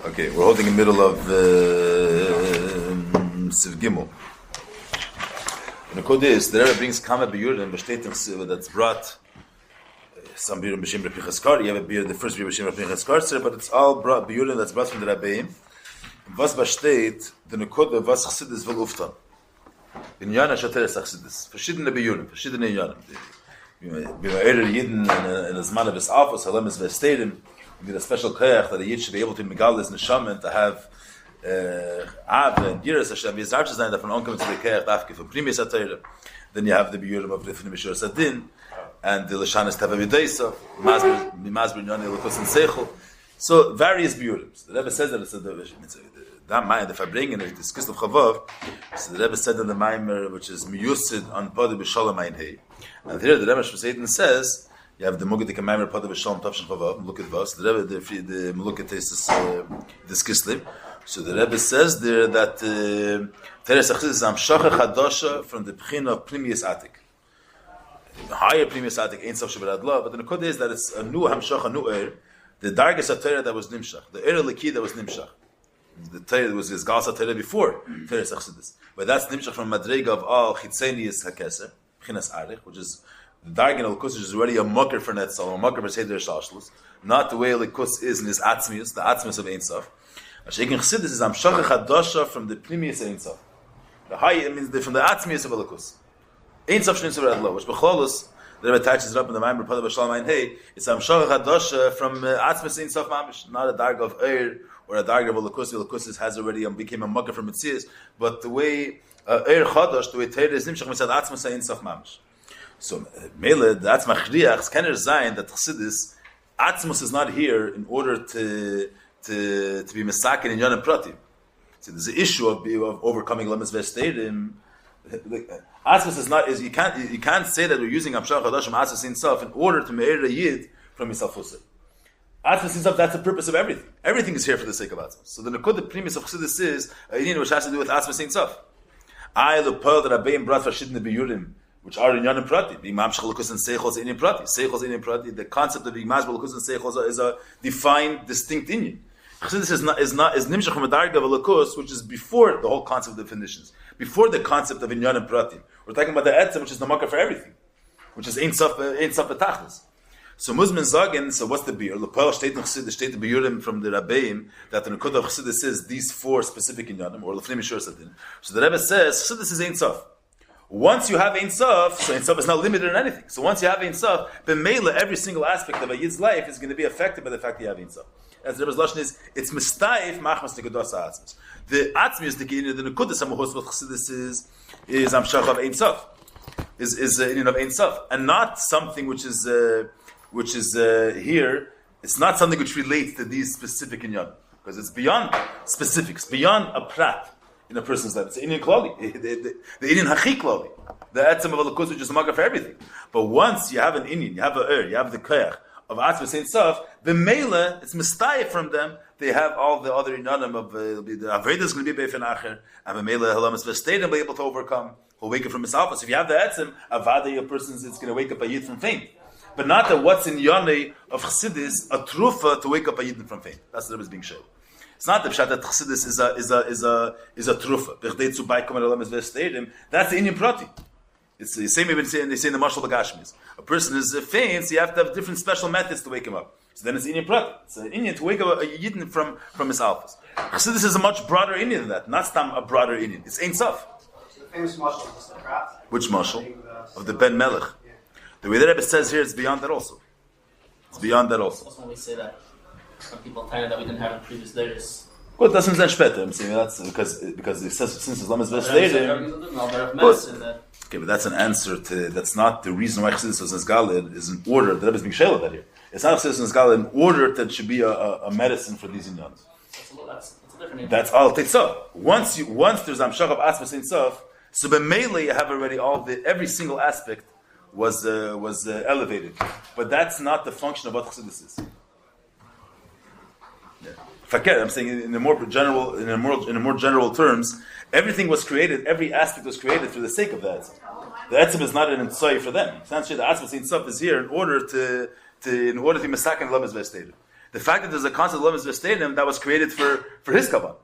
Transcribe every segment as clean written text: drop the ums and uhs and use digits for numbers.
Okay, we're holding in the middle of Siv Gimel. And the code is, the Rebbe brings Kama Biyurim, B'shtetim that's brought, some Biyurim B'shem Repichaskar, you have a Biyurim, the first Biyurim B'shem Repichaskar, but it's all brought Biyurim that's brought from the Rabbeim. Was besteht, the Nekode, was HaChassidus will uftan. Inyona Toras HaChassidus. Verschiedene Biyurim, verschiedene Inyona. B'ma'er Yidden, in a Zman of his office, Halem is Vestedim, we did a special koyach that a Yid should be able to megal his neshama and to have Av and Yiras Hashem, Yizar Shazayim, that from onkoming to the koyach, Dafke, from Primis HaTorah. Then you have the Biyurim of Rifnim Mishur Sadin, and the Lashanis Teva V'Deisa, Masber Inyona Elokus and Seichel. So, various Biyurim. So the Rebbe says that it's that mind, if I bring in it, it's Kislev Chavav, so the Rebbe said in the Maamar, which is Miyusid on Podi B'Shalom Ein Hei. And here the Rebbe Shvaseitin says, you have the Mugadik Maamar Podi B'Shalom Tavshin Chavav, look at Vas, the Rebbe, the Melukat is this Kislev. So the Rebbe says there that Toras HaChassidus is Amshacha Chadasha from the Pchin of Primius Atik. The higher Primius Atik ain't Sof Shabbat Law, but the Nekod is that it's a new Hamshach, a new the Dargas HaTorah that was Nimshach, the Leki that was Nimshach. The Torah was his Gas HaTorah before Toras HaChassidus. But that's Nimshach from Madrega of all Chitzenius HaKeser, Pchinas Arich, which is the Dargan Elikus, which is already a mucker for Netzal, a mucker for Seder Shalshlus, not the way Elikus is in his Atzmius, the Atzmius of Ein Sof. Shaking Chassidus is Amshach Chadasha from the Primius Ein Sof. The high means from the Atzmius of Elikus. Ein Sof Shnin Shabbat Lo, which Becholus, the Rebbe attaches it up in the Maamar Padi B'Shalom Ein Hei. It's Amshach Chadasha from Atzmius Ein Sof Mamish, not a darg of or a darg of Elikus. Elikus has already became a mucker from Mitzias, but the way Chadash, the way Torah is Nimshach Mitzad Atzmius Ein Sof Mamish. So, Mele, that's Machriach, can it sein that Chassidus, Atzmus is not here in order to be Mesakin in Inyona Pratim. So there's an issue of overcoming Lemes Vestedim. Atzmus is not, you can't say that we're using Amshach Chadashim Atzmus himself in order to Me'er a Yid from Yisaf Hussein. Atzmus himself, that's the purpose of everything. Everything is here for the sake of Atzmus. So the Nekud, the premise of Chassidus is, Inyona, which has to do with Atzmus himself. I, the pearl that Rabbeim brought Fashidne Biyurim, which are in Inyona Prati. The Imam Shchalakus and Seichos in Prati. Seichos in Prati. The concept of the Imam Shchalakus and Seichos is a defined, distinct Inyan. Chassidus is Nimshach from a Darga of Alakus, which is before the whole concept of definitions, before the concept of Inyona Prati. We're talking about the Etzem, which is the Makkah for everything, which is Ein Sof Betachlis. So Muzmin Zagen, so what's the Biyur? Lepel Shteit Chassidus, Shteit Biyurim from the Rabbeim, that the Nekud of Chassidus is these four specific Inyanim, or Lefnim Mishur Sadin. So the Rebbe says, Chassidus is Ein Sof. Once you have Ein Sof, so Ein Sof is not limited in anything. So once you have Ein Sof, B'meila, every single aspect of a Yid's life is going to be affected by the fact that you have Ein Sof. As the Rebbe's Lashon is, it's Mistayif Machmas Nekudas HaAtzmius. The Atzmius, the Nekudas HaMuchos, what Chassidus is Amshach of Ein Sof. Is in of Ein Sof. And not something which is here, it's not something which relates to these specific Inyan. Because it's beyond specifics, beyond a prat in a person's life. It's Inyan Klali, the Inyan Hachi Klali, the Etzem of Alakus, which is the Makkah for everything. But once you have an Inyan, you have a you have the Koyach of Atzmas Ein Sof, the Mele, it's Mistayah from them, they have all the other Inyanim of the Aveda is going to be Beifin Acher, and the Mele Halamas Vestayim will be able to overcome, will wake up from his alphas. If you have the Etzem, Avada, your person's, it's going to wake up a Yid from faint. But not that what's in Yonei of Chassidus, a trufa to wake up a Yid from faint. That's the Rebbe is being shown. It's not the pshat that Chassidus is a trufa. That's the Indian prati. It's the same even they say in the Marshal Bagashmis. A person is faint, so you have to have different special methods to wake him up. So then it's Indian prati. It's an Indian to wake up a Yidden from his alphas. Chassidus is a much broader Indian than that. Not stam a broader Indian. It's Ein Sof. The famous Marshal is the Prat. Which Marshal? Of the Ben Melech. The way the Rebbe says here, it's beyond that also. It's beyond that also. Also when we say that, some people tell that we didn't have in previous letters. Well, it doesn't say später. I'm saying that's because it says since Islam is best later. Okay, but that's an answer to. That's not the reason why Chassidus was Galid is in order. The Rebbe is being Shel that here. It's not Chassidus was Galid in order that it should be a medicine for these Inyons. That's a different. That's all it so. Once there's Amshach of Atzmas Ein Sof, so b'meila you have already every single aspect was elevated, but that's not the function of what Chassidus is. I'm saying in more general terms, everything was created, every aspect was created for the sake of the Etzem. The Etzem is not an intzai for them. It's not sure the Atzmas Ein Sof is here in order to be Mesakin Lemes Vesteder. The fact that there's a concept of Lamas Vestadim that was created for his Kaplan.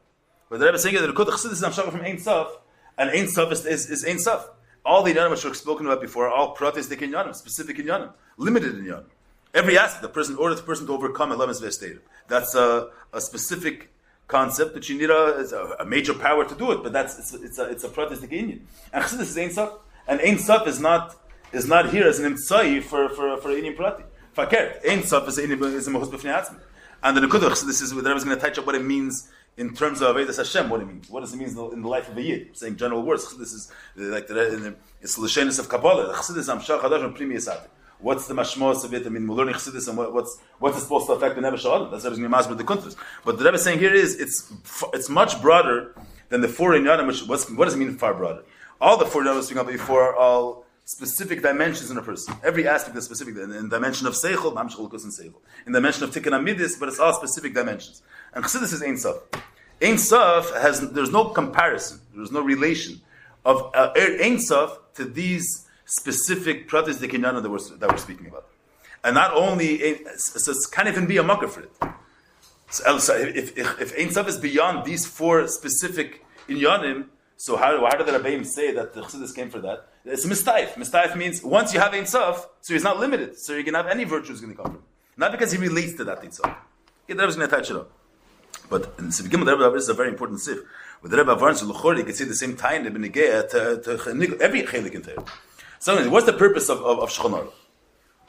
But the Rebbe is saying that the HaChassidus is Amshach from Ein Sof, and Ein Sof is Ein Sof. All the Inyonim which were spoken about before are all pratistic Inyonim, specific Inyonim, limited Inyonim. Every aspect, in order for the person to overcome a Lamas Vestadim. That's a specific concept that you need a major power to do it, but it's a pratistic Inyan. And Chassidus is Ein Sof, and Ein Sof is not here as an imtzai for Inyan Prati. Fakert, Ein Sof is a Mahus B'fnei Atzmi. And the Nekudah Chassidus is that I was going to touch up what it means in terms of Avedas Hashem, what it means. What does it mean in the life of a Yid? Saying general words. This is like it's the L'shenis of Kabbalah. Chassidus Amshach Hadash and Primi Yisati. What's the mashmos of it? I mean, we're learning Chassidus and what's it supposed to affect the Nebuch Shalom? That's what it's going to be with the Kuntres. But the Rebbe is saying here is it's much broader than the four Inyona. What does it mean far broader? All the four Inyona speaking about before are all specific dimensions in a person. Every aspect is specific. In dimension of Seichel, Mamshach and Seichel. In dimension of Tikkun Amidis, but it's all specific dimensions. And Chassidus is Ein Sof. Ein Sof there's no comparison. There's no relation of Ein Sof to these specific pratistic Inyana that we're speaking about. And not only, so it can't even be a mucker for it. So if Ein Sof is beyond these four specific Inyanim, so how did the Rabbeim say that the Chassidus came for that? It's a mistaif. Mistaif means once you have Ein Sof, so he's not limited. So you can have any virtue is going to come from him. Not because he relates to that Ein Sof. The Rebbe is going to attach it up. But in the beginning of the Rebbe, this is a very important sif. With the Rebbe Avarns to Luchori, you can see the same time to every chelik in Torah. So, what's the purpose of Shechonor?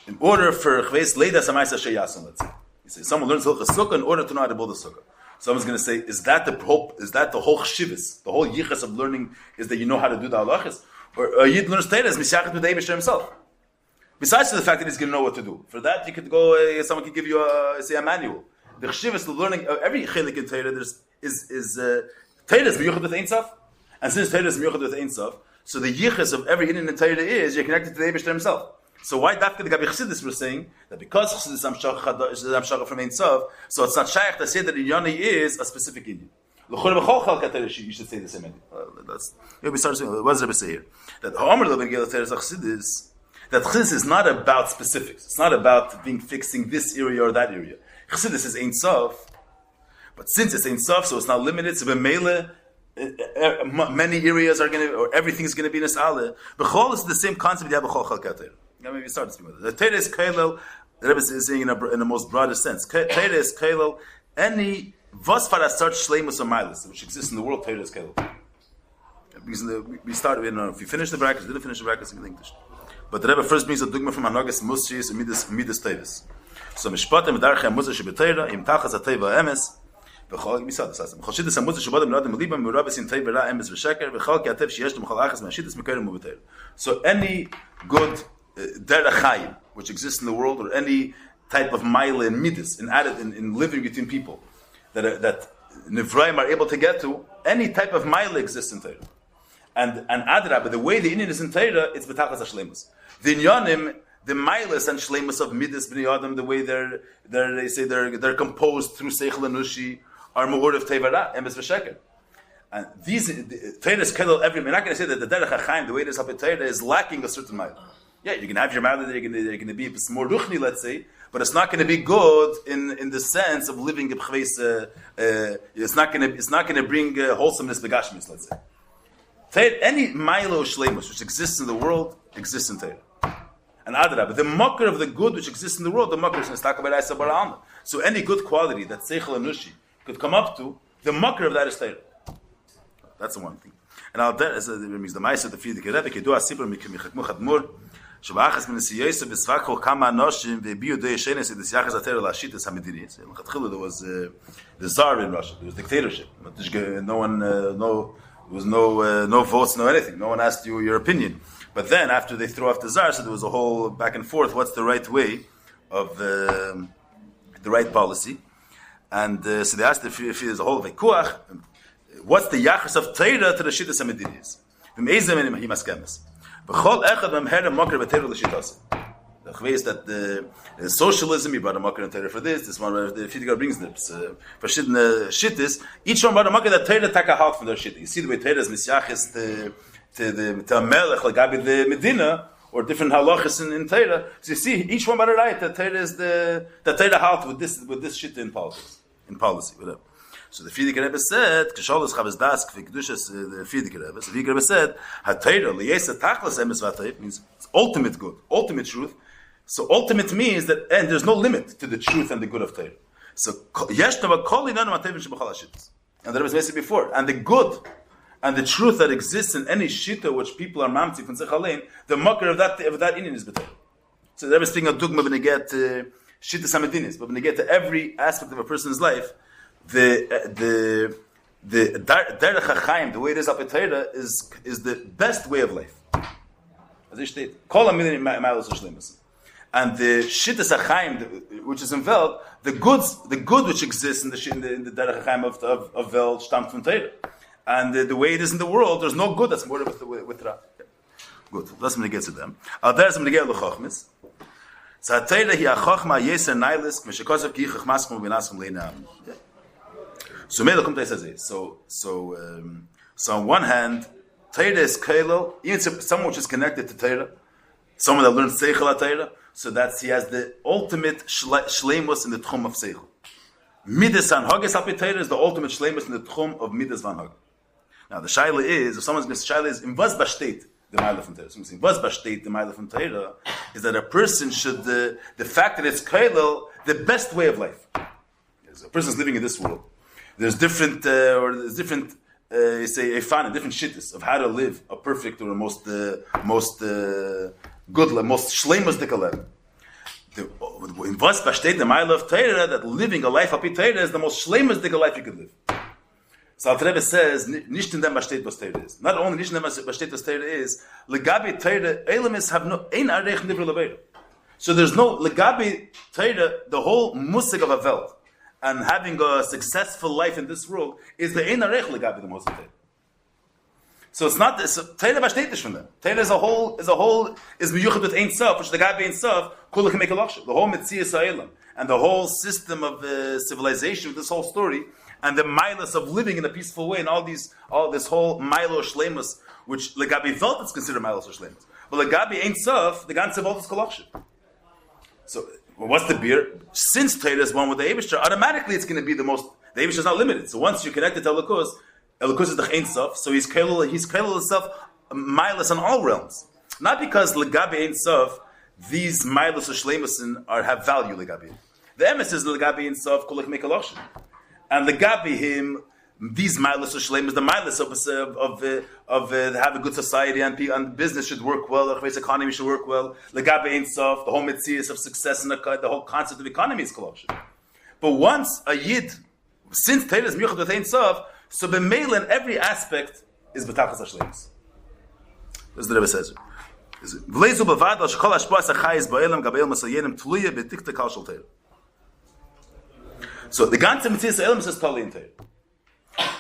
In order for Chveis Leidas Amaisa Sheyasim, let's say. You say someone learns Hilchas Sukkah in order to know how to build a Sukkah. Someone's going to say, is that the whole Chshivas, the whole Yichas of learning is that you know how to do the halachas? Or a Yid learns Torah is Mishachet with the Eibusher himself. Besides the fact that he's going to know what to do. For that, you could go, someone can give you a manual. The Chshivas, the learning of every chelik in Torah, is Torah is Miyuchat with Ein Sof. And since Torah is Miyuchat with Ein Sof, so the yichus of every Indian in Torah is you're connected to the Eibusher himself. So why Dafka the Gabi Chassidus were saying that because Chassidus Amshach from Ein Sof, so it's not shaykh to say that Inyona is a specific Indian. You should say the same thing. We start saying, what does Rebbe say here? That Chassidus is not about specifics. It's not about fixing this area or that area. Chassidus is Ein Sof, but since it's Ein Sof, so it's not limited. So b'meile, many areas are going to, or everything is going to be Nes'aleh. B'chol is the same concept you have b'chol chalkat Torah. Maybe start speaking about it. The Torah is kailel, the Rebbe is saying in the most broadest sense. Torah is kailel, any vasfar such shleimus or milas, which exists in the world, Torah is kailel. Because we started, I don't know if you finish the brackets, didn't finish the brackets in English. But the Rebbe first brings a dogma from Hanagas Musris and Midas Tevis. So Mishpatim Darcha Musar Shebetera, Im Tachas Ateva Emes, Bechol Misad Sasam. Chassidus Musar Shebadam Nadam Libam Murabis in Teva Ra Emes Vesheker, Bechol Ki Atev Sheyesh Dem Chol Achas Mashidus Mekarim Mubeter. So any good derech chayim which exists in the world, or any type of mile and midas in living between people that Nivraim are able to get to, any type of mile exists in Torah. And Adrab, but the way the Inyan is in Torah, it's betachas hashleimus. The Inyanim, the milas and shleimus of midas b'nei adam, the way they're composed through seichel and nushi, are more of tevara emes v'sheker. And these Torah is kedel every. We're not going to say that the derech hachaim, the way it is up in Torah, is lacking a certain mile. Yeah, you can have your mile, they're going to be more ruchni, let's say, but it's not going to be good in the sense of living b'chveis. It's not going to bring wholesomeness begashmis, let's say. Any milo shleimus which exists in the world exists in Torah. And Adrab, the mocker of the good which exists in the world, the mocker is nistaka b'raisa bara'ana. So any good quality that seichel and nushi could come up to, the mocker of that is Torah. That's the one thing. And I'll tell you, the Ma'aser, the Friedrich Rebbe, Kedu HaSipur Michakmu Chadmur, Shabachas Menesiyoyse B'Svakho Kama Noshim Ve'biu Dei Shenes Edis Yachas HaTorah La'Shitas HaMedinis. In Chatchila there was the Tsar in Russia. There was dictatorship. There was no votes, no anything. No one asked you your opinion. But then, after they threw off the Tsar, so there was a whole back and forth. What's the right way of the right policy? And so they asked if there's a whole vekuach. What's the yachas of Torah to the Shittas HaMedinis? V'meizem he maskemes. B'chol echad memher mocker b'Torah l'shitas. The way is that the socialism, you brought a mocker and Torah for this one, the Friedrich brings this, verschiedene Shittas, each one brought a mocker that Torah take a halt from their Shitta. You see the way Torah is misyaches to a melech, l'gabi the Medina, or different halachas in Torah. So you see, each one by the right, that Torah is the Torah halt with this shit in politics, in policy, whatever. So the Frierdiker Rebbe said, "Kasholos Chavez Das Kvikdushas." The Frierdiker Rebbe. So the Frierdiker Rebbe said, "HaTorah liyesa tachlas emes v'atayv," means it's ultimate good, ultimate truth. So ultimate means that, and there's no limit to the truth and the good of Torah. So yesh tava kol inyanim atevim shebachal hashittas. And the Rebbe mentioned before, and the good and the truth that exists in any shita which people are mamti from zechalein, the makar of that inyan is b'Torah. So the Rebbe is speaking of dugma when they get shita samedinis, but when they get to every aspect of a person's life, the derech hachaim, the way it is up in Torah, is the best way of life. As I state, kol hamilin ma'alos u'shleimus. And the shittas hachaim, which is involved, the good which exists in the derech hachaim of Welt stammt from Torah. And the way it is in the world, there's no good that's more with Ra. Good. Let's get to them. There's some negel l'chochmis. So Torah hi achachma yeser nailis k'meshikosav ki chachmaskum u'binaschum leinam. So Meir Kumtes says this. So on one hand, Torah is kailo, even someone which is connected to Torah, someone that learns seichel Torah, so that he has the ultimate shleimus in the tchum of seichel. Midas van Hages al Torah is the ultimate shleimus in the tchum of Midas van Hages. Now the shaila is, if someone's going to shaila is in was bastet the ma'ila from Torah. So in was bastet the ma'ila from Torah is that a person should the fact that it's kailo, the best way of life. As a person's living in this world. There's different different shittas of how to live a perfect or a most good, most shleimus dikalev. In was besteht the mile of Torah that living a life happy Torah is the most shleimus dikalev life you could live. So Alter Rebbe says nicht in dem besteht was Torah is. Not only nicht in dem besteht was Torah is, legabi Torah elamis have no ein arech nivra lebeira. So there's no legabi Torah, the whole musig of a Welt. And having a successful life in this world is the ein arech legabi the most of Torah. So it's not this Torah bashtetish from them. Torah is a whole is miyuched with ein sof, which the gabi ein sof kula can make a lachshav. The whole mitzias ha'elam and the whole system of civilization, this whole story, and the milas of living in a peaceful way, and all this whole milo shleimus, which legabi velt is considered milos or shleimus, but legabi ein sof the ganze velt is kolachshav. So what's the beer? Since Torah is one with the Eibishter, automatically it's going to be the most. The Eibishter is not limited. So once you're connected to Elokus is the Ein Sof. So he's kailul himself milas on all realms. Not because legabi Ein Sof these milas or shleimusin have value legabi. The emes is legabi Ein Sof kulach mekaloshin, and legabi him these milas or shleimus, the milas of have a good society and business should work well, the economy should work well. Legabi Ein Sof, the whole mitzias of success and the whole concept of economy is koloshin. But once a yid, since Torah is miyuched with Ein Sof, so b'meil in every aspect is b'tachas hashleimus. This is the Rebbe says. V'leizu b'vad al shekol hashpos hachayis ba'elam gabeil masayenim tluya b'tikta kal shel Torah. So the ganze mitzias ha'elam says tali in Torah.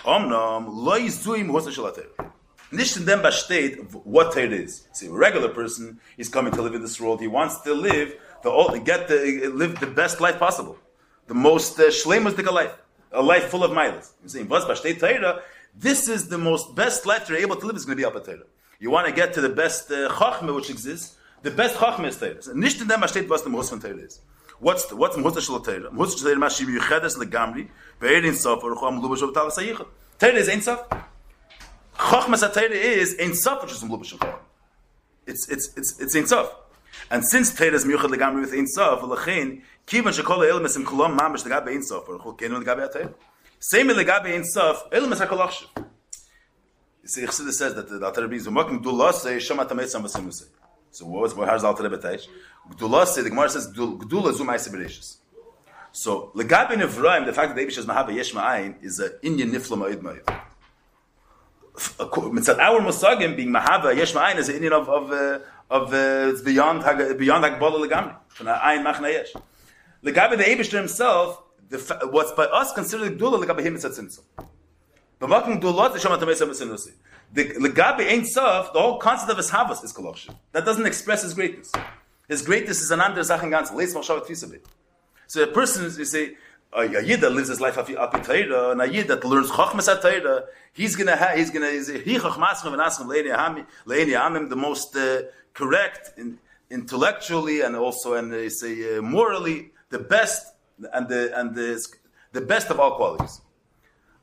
Omnam lo yizuim hosa shel Torah. Nicht in dem besteht what Torah is. See, a regular person, he's coming to live in this world. He wants to live live the best life possible, the most shleimusdik life, a life full of miles. You see, was besteht Torah. This is the most best life you're able to live is going to be up at Torah. You want to get to the best chachma which exists. The best chachma is Torah. So, nicht in dem besteht was the most von Torah is. What's the Muhta Shel Torah? Muhta Shel Torah Mashi Yuchedes Legamri Ve'erin Sof Orucham Lubash Otav Sayichah. Torah is Ein Sof. Chachmas Torah is Ein Sof, which is Lubash Otav. It's Ein Sof. And since Torah is Miyuched Legamri with Ein Sof, Lechein Kivan Shekol Eilmes Im Kolom Mamish Legabe Ein Sof Orucham Kenu Legabe Torah. Same Legabe Ein Sof Eilmes HaKolachshiv. You see, HaChassidus says that the Alter Rebbe is Umakim Dulah say Shema Tametzam V'Sim say. So how's the Alter Rebbe teach? Gdula say the Gemara says Gdula zu ma'aseh bereshis. So legabe nevraim, the fact that the Eibush is mahava yesh ma'ayin is a inyan nifla ma'id ma'id. Mitzat our musagim being mahava yesh ma'ayin is an inyan of it's beyond hagbala legamri from ayin machna yesh. Legabe the Eibush himself, what's by us considered Gdula legabe him is a tzimtzum. But making Gdula the shema tameisam v'sinusi. The legabe ein sof, the whole concept of his havas is koloshin. That doesn't express his greatness. His greatness is an under Sachen ganz. Leis machshavet fisabit. So a person, you say, a yid that lives his life api Torah, and a yid that learns chachmas Torah, he's gonna he chachmas v'naschem le'eni amim, the most correct, intellectually, and also, and they say morally, the best and the best of all qualities.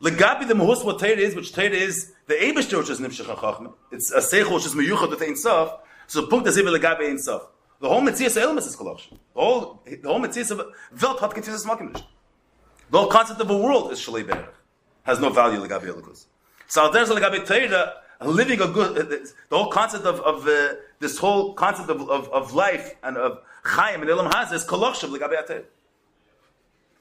Legabi the mahus what Torah is, which Torah is the Eibishter which is nifshach chachma. It's a seichel which is meyuchad with Ein Sof. So punkt is even legabi Ein Sof. The whole mitzvah element is kolach. The whole mitzvah of Welt hat ketzis smakim nicht. The whole concept of a world is shalei berach, has no value legabi elikus. So there's a legabi Torah, living a good. The whole concept of this whole concept of life and of chayim and ilam has is kolach legabi Torah.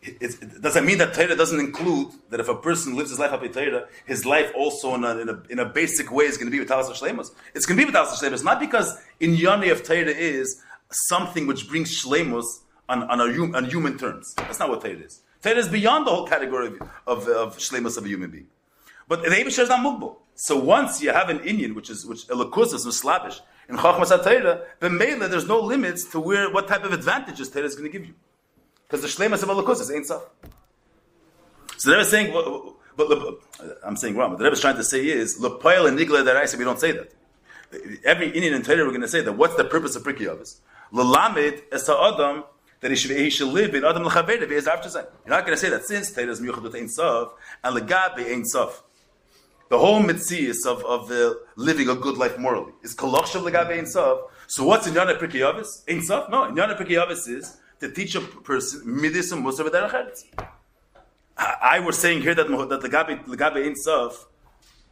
It doesn't mean that Torah doesn't include that if a person lives his life up in Torah, his life also in a basic way is going to be with Talas Shleimus. It's going to be with Talas Shleimus, not because Inyona of Torah is something which brings Shleimus on human terms. That's not what Torah is. Torah is beyond the whole category of Shleimus of a human being. But the Eibusher is not mugbal. So once you have an Inyan, which Elokus is Slavish, in Chachmas HaTorah, then Mele, there's no limits to what type of advantages Torah is going to give you. Because the Shleimus of Elokus is Ein Sof. So the Rebbe is saying, but I'm saying wrong. What the Rebbe is trying to say is, L'poel and Nigla Daraisa, we don't say that. Every Indian in Torah we're going to say that. What's the purpose of Priki Avos? L'lamed es ha'adam, that he should live in Adam l'chaveda v'ez avshazai. You're not going to say that since Torah is miyuchad with Ein Sof and legabe Ein Sof. The whole mitzvah of living a good life morally is koloch shav legabe Ein Sof. So what's Inyona Priki Avos? Ein Sof? No, Inyona Priki Avos is to teach a person midis and musar v'derech eretz. I was saying here that legabe Ein Sof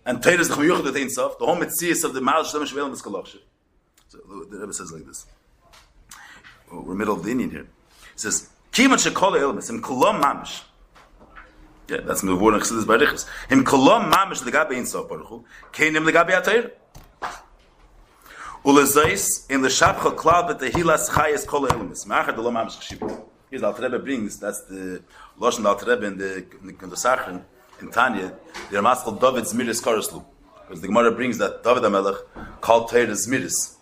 and Torah is the miyuchad with Ein Sof. The whole mitzvah of the Maal Shlem Shvelim is koloch shav. So the Rebbe says like this. We're middle of the Indian here. It says, "Kiman shekol elmas im kolom mamish." Yeah, that's the word in HaChassidus barichas. Him kolom mamish legabe Ein Sof baruch hu, keinim legabe HaTorah. Ulezais in the shabcha klal but the hilas chayes kol elmas. Ma'achad lo mamish chshivit. Here's the Alter Rebbe brings. That's the lashon Alter Rebbe in the Sachin in Tanya. The Ramas called David Zmiris Karaslu, because the Gemara brings that David HaMelech called Torah Zmiris.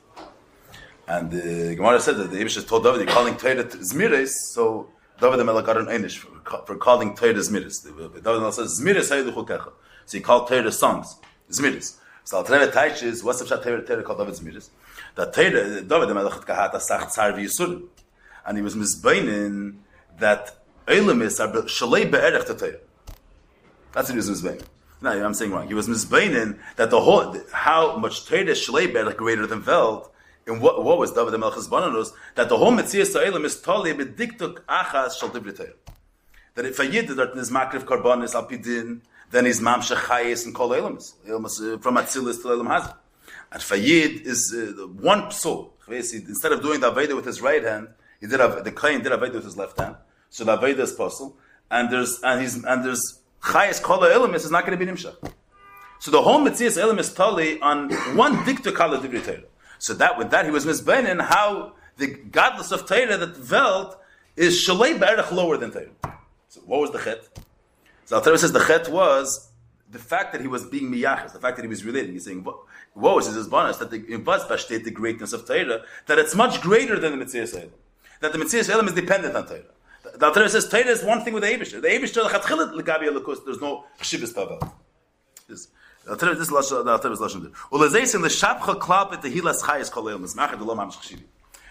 And the Gemara said that the Eibusher told David, you're calling Torah Zmiris, so David HaMelech got an Einish for calling Torah Zmiris. David HaMelech says, Zmiris hayu l'chukecha. So he called Torah songs, Zmiris. So Alter Rebbe teaches, what's the pshat Torah called David Zmiris? That David HaMelech kahat asach tzar v'yisurim. And he was misbeinin that Eilemis are shalei be'erech to Torah. That's what he was misbeinin. No, I'm saying wrong. He was misbeinin that how much Torah is shalei be'erech greater than Welt. And what was David HaMelech's bananus? That the whole mitzvah Sa'elim is totally b'diktuk achas shal divrei Torah. That if a yid that is makriv karbanis al pidin, then he's mamshech chayes and kol elamis from Atzilis to Elam Hazah. And if a yid is one psul, instead of doing the aveda with his right hand, the kohen did aveda with his left hand. So the aveda is possible, and there's chayes kol elamis is not going to be nimshach. So the whole mitzvah Sa'elim is totally on one diktuk kol divrei Torah. So that with that he was misbeinin how the godless of Torah that Welt is shalei be'erech lower than Torah. So what was the chet? So Al Torah says the chet was the fact that he was being miyachas, the fact that he was relating. He's saying, what was his bonus? That it was b'shteit the greatness of Torah, that it's much greater than the Mitzvah Shalem. That the Mitzvah Shalem is dependent on Torah. The Al Torah says Torah is one thing with the Eibusher. The Eibusher l'chatchilat l'gabi alakus. There's no chshivas pavel. This is lashon. Ulezais in the shabcha klap at the hilas chayes kol elmas. Ma'achad lo mamish chshivi.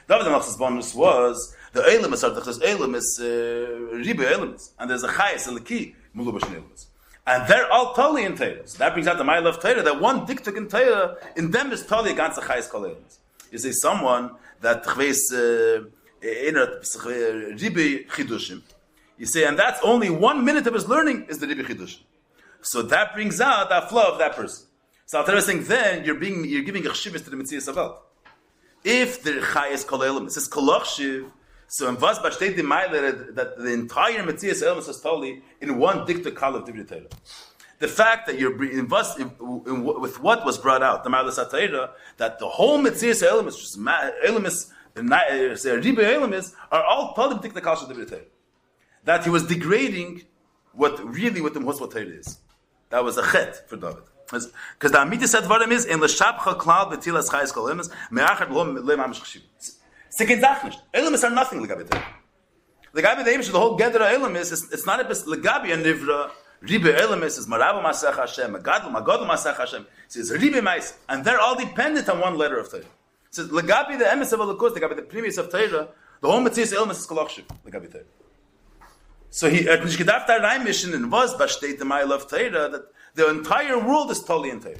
David HaMelech's bonus was the elemis are the elemis ribe elemis, and there's a chayes and the key mulubash elemis, and they're all totally in Torah. So that brings out the mile of Torah. That one diktuk in Torah in them is totally against the chayes kol elemis. You see someone that chveis ribe chidushim. You say, and that's only 1 minute of his learning is the ribe chidushim. So that brings out that flow of that person. So Alter Rebbe is saying, then you're giving a chshivus to the mitzvah savel. If the chayes kol elam, it says koloch shiv. So in vas b'shtei d'mayler that the entire mitzvah savel is totally in one dikta kal of divrei Torah. The fact that you're in vas with what was brought out the ma'alas HaTorah, that the whole mitzvah savel is just elamis, ribe elamis are all totally dikta kal of divrei Torah. That he was degrading what the Moshe Torah is. That was a chet for David. Because the Amiti said Varim is in the Shabcha Klal Betilas Chayes Kol Emes Me'achad Lo Mamish Chshiv. Second Zachnish. Elemis are nothing Legabi Torah. Legabi the Eibush, the whole Gedra Elemis it's not a bit Legabi and Nivra. Ribe Elemis is Marabu Masach Hashem, Magadol Masach Hashem. It says Ribe Mais, and they're all dependent on one letter of Torah. So legabi the emes of Elokus, legabi the premise of Torah, the whole Metzias Elmas is kolachshiv, legabi Torah. So he nicht gedacht rein mission and was besteht the mile of Torah that the entire world is totally in Torah.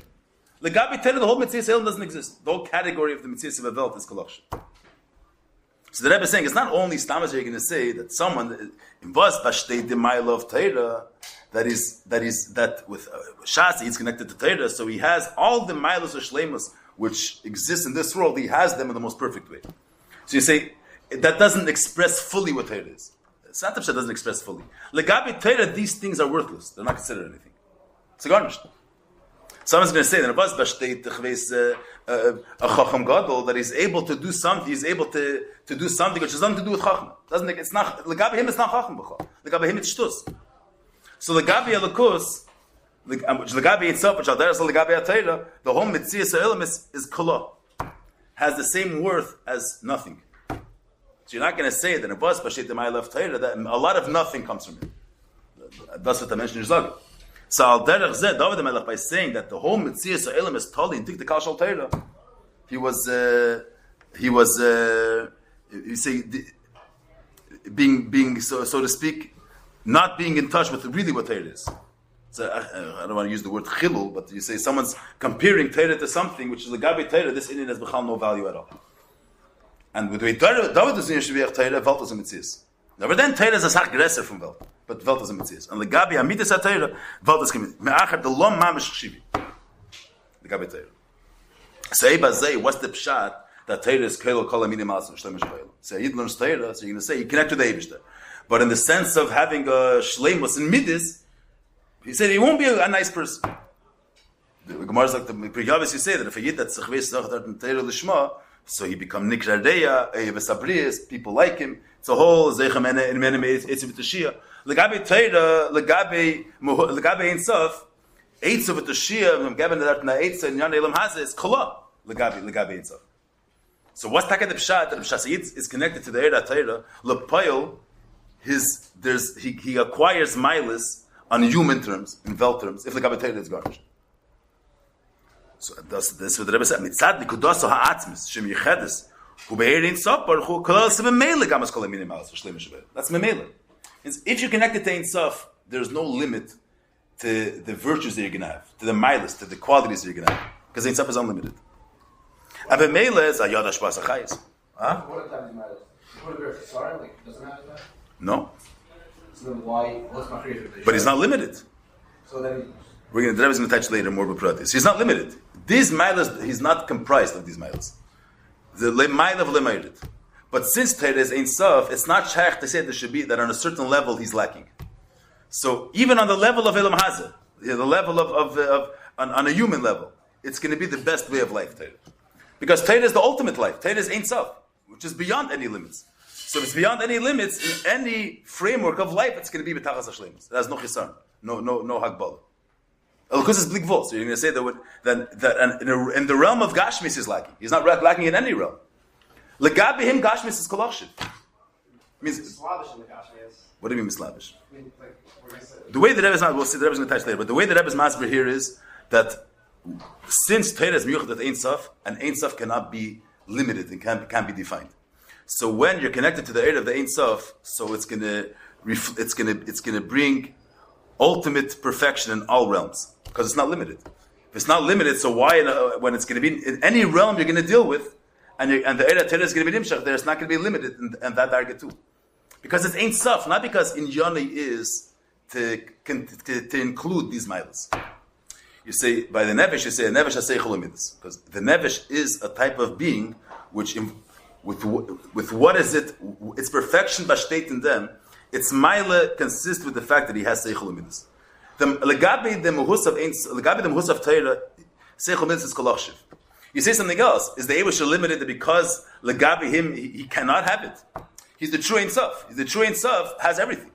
Legabi Torah, the whole Metzias Elmas doesn't exist. The whole category of the Metzias of Welt is kolachshiv. So the Rebbe is saying it's not only stamas you're going to say that someone was besteht the mile of Torah. That with Shas he's connected to Torah, so he has all the milos or shleimus which exist in this world. He has them in the most perfect way. So you say that doesn't express fully what Torah is. Santam Shah doesn't express fully. Legabi Torah, these things are worthless. They're not considered anything. It's garnished. Someone's going to say that Abbas Bashteit a Chacham Gadol that he's able to do something. He's able to do something which has nothing to do with Chacham. It's not Legabi him. It's not Chacham b'chol. Legabi him it's shtus. So Legabi Elokus, Legabi itself, which Alderes Legabi Atayra, the whole Metzias Ha'olam is Kula, has the same worth as nothing. So you're not going to say that in Abbas Bashit the Ma'il of Torah that a lot of nothing comes from it. That's what I mentioned in Zog. So Alderech Zeh, David HaMelech, by saying that the whole Metzias Ha'olam is totally in Tik the Kal Shal Torah, you say, being so to speak, not being in touch with really what Torah is. So I don't want to use the word chilul, but you say someone's comparing Torah to something which is legabi Torah, this Indian has become no value at all. And with the way David is in Yeshuvah Torah, Welt is a Metzias. Never then Torah is a sach gresser from Welt, but Welt is a Metzias. And legabi amidas Torah, Welt is committed. Me'achar the lom mamish chshivi. Legabi Torah. Say bazay, what's the pshat that Torah is kol kol aminim asim Shloime shvayel? So Yid learns Torah, so you're going to say you connect to the Eibishter. But in the sense of having a shleimus in midis, he said he won't be a nice person. The Gemara's like the Priyavis, you say that if a yid that's chveis zachat in Torah lishma, so he become nikrar deya, people like him. It's a whole zeichem in menem etziv t'shia. Legabe Torah, legabe ein sof, etziv t'shia, from gaben that na etziv in Inyona elam hazeh is kala. Legabe ein sof. So what's taket the pshat? The pshat is connected to the Eira Torah. Lepayil. He acquires milas on human terms, in Welt terms, if the Kaplan is garnished. So this is what the Rebbe said. Mitzad nikudaso ha'atzmis shem yichedes hu be'erin sopar hu kolal se b'meile gamas kol eminim malas v'shleim shebel. That's memeile. If you connect it to Ein Sof, there's no limit to the virtues that you're going to have, to the milas, to the qualities that you're going to have, because Ein Sof is unlimited. And be'meile is a yadash b'as achayis. Huh? What are the miles? What are the sorry? Like doesn't have that? No. So then why? What's my creative? But he's not limited. So then The Rebbe is going to touch later more with pratis. He's not limited. These milas, he's not comprised of these milas. The mile of limited. But since Torah is Ein Sof, it's not shaykh to say there should be that on a certain level he's lacking. So even on the level of Elam Hazeh, the level of on a human level, it's going to be the best way of life, Torah. Because Torah is the ultimate life. Torah is Ein Sof, which is beyond any limits. So if it's beyond any limits, in any framework of life, it's going to be b'tachas hashleimus. It has no chisar, no hagbala. Elokus is blikvol. So you're going to say that in the realm of Gashmis he's lacking. He's not lacking in any realm. Legabe him Gashmis is kolachshiv. Means Slavish in the Gashmis. What do you mean mislavish? I mean, like we're going to say. The way the Rebbe is not, we'll see the Rebbe is going to touch later, but the way the Rebbe is masber here is that since Torah is miyuchat at Ein Sof, and Ein Sof cannot be limited and can't be defined. So when you're connected to the area of the Ein Sof, so it's going to bring ultimate perfection in all realms because it's not limited. If it's not limited, so why when it's going to be in any realm you're going to deal with, and the area of Torah is going to be nimshach, there it's not going to be limited, and that target too, because it's Ein Sof, not because Inyona is to include these miles. You say by the Nevesh, you say a Nevesh haseichel u'midas, because the Nevesh is a type of being which. With what is it? Its perfection, b'shteit in them. Its mile consists with the fact that he has seichel u'midas. The legabe the muhus of Torah, seichel u'midas is kolachshiv. You say something else. Is the Eibush limited because legabe him he cannot have it? He's the true Ein Sof. He's the true Ein Sof has everything.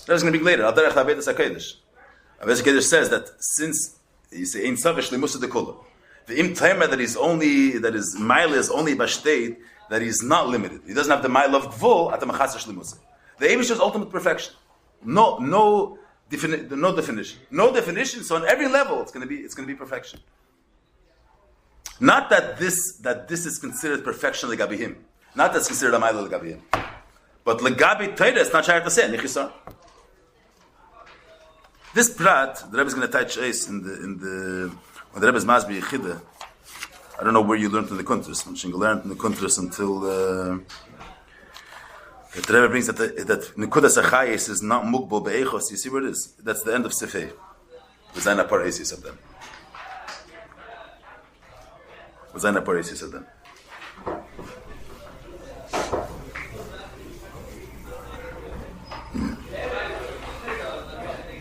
That's going to be later. Alderech Avedus HaKodesh. Avedus HaKodesh says that since you say Ein Sof shleimus de kula. The im taima that his mile is only bashteit, that he's not limited. He doesn't have the mile of gvul at the machas shlimusa. The Eibush is ultimate perfection. No definition. So on every level, it's going to be perfection. Not that this is considered perfection legabi him. Not that's considered a ma'ila legabi him. But legabi Torah is not shayach to say nichisar. This prat, the Rebbe is going to touch ace in the when the Rebbe is masbi yichida. I don't know where you learned in the Kuntres. You learned in the Kuntres until the Rebbe brings that nekudas achayis is not mukbal be'echos. You see where it is? That's the end of Sefei. V'zayin apareis said then. V'zayin apareis said then.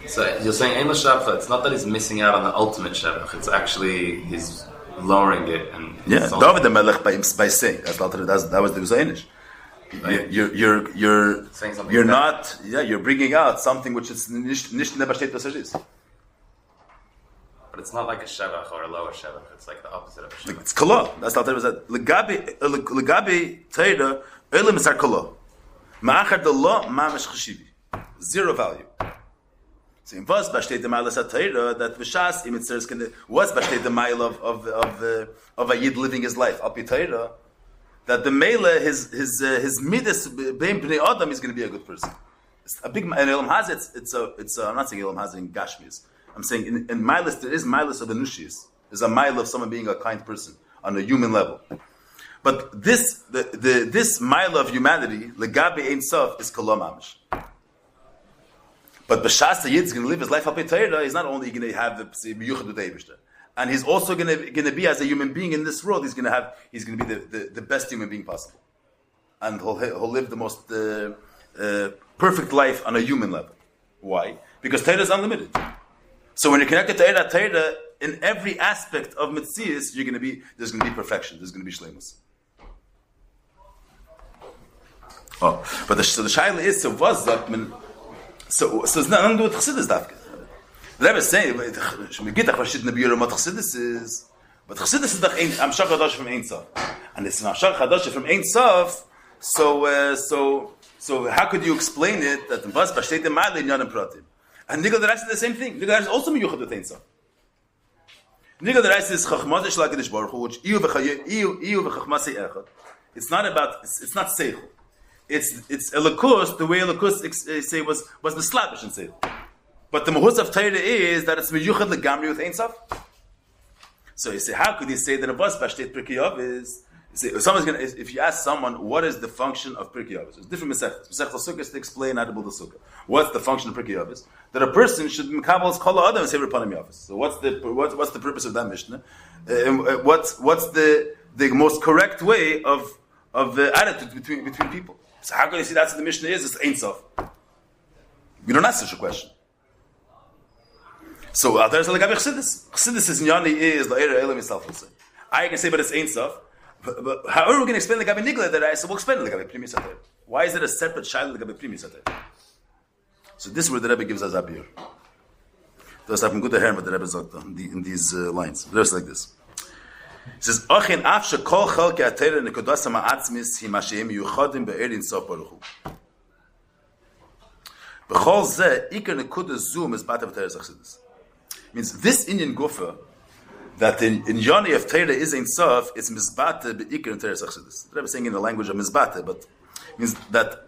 So you're saying Ein L'Shavcha, it's not that he's missing out on the ultimate Shavach, it's actually he's lowering it. And yeah, David the Melech by saying that was the Guzainish. You're saying something you're not, you're bringing out something which is nicht never state as it is. But it's not like a Shavach or a lower Shavach, it's like the opposite of a Shavach. It's Kala. That's not what it was. Legabi Teira, Elim is our Kala. Ma'achar the law, Mamish Chashivi. Zero value. So in was besteht the mile Teira that Vishas imitzers was besteht the mile of a Yid living his life. Al Teira that the mele his midas bein bnei Adam is going to be a good person. It's a big in Elam Haz. It's I'm not saying Elam Haz in Gashmis. I'm saying in milas there is milas of Anushis. There's a mile of someone being a kind person on a human level. But this this mile of humanity legabe ein sof is kolam amish. But b'shas the Yid is going to live his life al Torah. He's not only going to have the miyuchad with Eibishter, and he's also going to be as a human being in this world. He's going to be the best human being possible, and he'll live the most perfect life on a human level. Why? Because Torah is unlimited. So when you're connected to Torah in every aspect of Metzius, there's going to be perfection. There's going to be shleimus. Oh, but the shaila is was that so it's nothing to do with Chassidus dafka. The Rebbe is saying, Shemigitach v'shit nebiyurim what Chassidus is, but Chassidus is the Amshach Hadash from Ein Sof, and it's an Amshach Hadash from Ein Sof. So how could you explain it that was b'shteit ma'ale Inyanim pratim? And Nigel the rest is the same thing. Nigel the rest is also miyuchad with Ein Sof. Nigel the rest is Chachmaz Shel HaKadosh Baruch Hu, which Iyu v'Chachmaz Echad. It's not seichel. It's Elokus, the way Elokus say was mislavish and say. But the mahus of Torah is that it's miyuchad legamri with Ein Sof. So you say, how could you say that a bus b'shteit Pirkei Avos? You say, if you ask someone what is the function of Pirkei Avos, it's different mesechtas. Mesechtas sukkah is to explain how to build a sukkah. What's the function of Pirkei Avos? That a person should mekabel kol ha'adam and say repanim yavos. So what's the purpose of that mishnah? What's the most correct way of attitude between people? So how can you see that's what the Mishnah is? It's Ein Sof. We don't ask such a question. So there's a legabe Chassidus. Chassidus is Inyona is la'era elam yisaf. I can say, but it's Ein Sof. But however we're going to explain legabe nigla that I said, we'll explain legabe primi sater. Why is it a separate shayla legabe primi sater? So this is where the Rebbe gives us abir. Does have good to hear what the Rebbe sagt in these lines. Verse like this. It says, "Ochin afshe kol chalke atera nekudas ma'atzmis hi masheim yuchadim be'erin sof baruch hu." B'chol zeh ikar nekudas zu mizbata b'teres HaChassidus. Means this Inyan Gufa that in Inyona of Torah is Ein Sof, it's mizbata be'ikar in Teres HaChassidus. The Rebbe is saying in the language of mizbata, but means that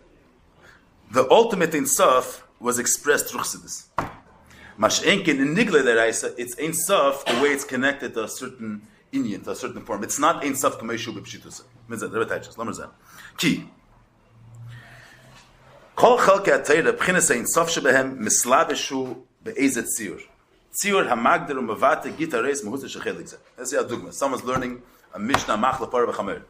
the ultimate Ein Sof was expressed through Chassidus. Mash'enkin in Nigla Deraisa, it's Ein Sof the way it's connected to a certain Inyan, to a certain form. It's not Ein Sof Kameshu B'Pshitusa. Mizan, Rebbe Taichas, Lamazan. Ki. Kol Chalke HaTorah, B'chinas Ein Sof Shebehem, Mislaveshu Be'ezet Shiur. Shiur HaMagder U'Mavate Gita Reis Mahutza Shechelik Zeh. Let's say a dogma. Someone's learning a Mishnah Machla Parah V'Chamer.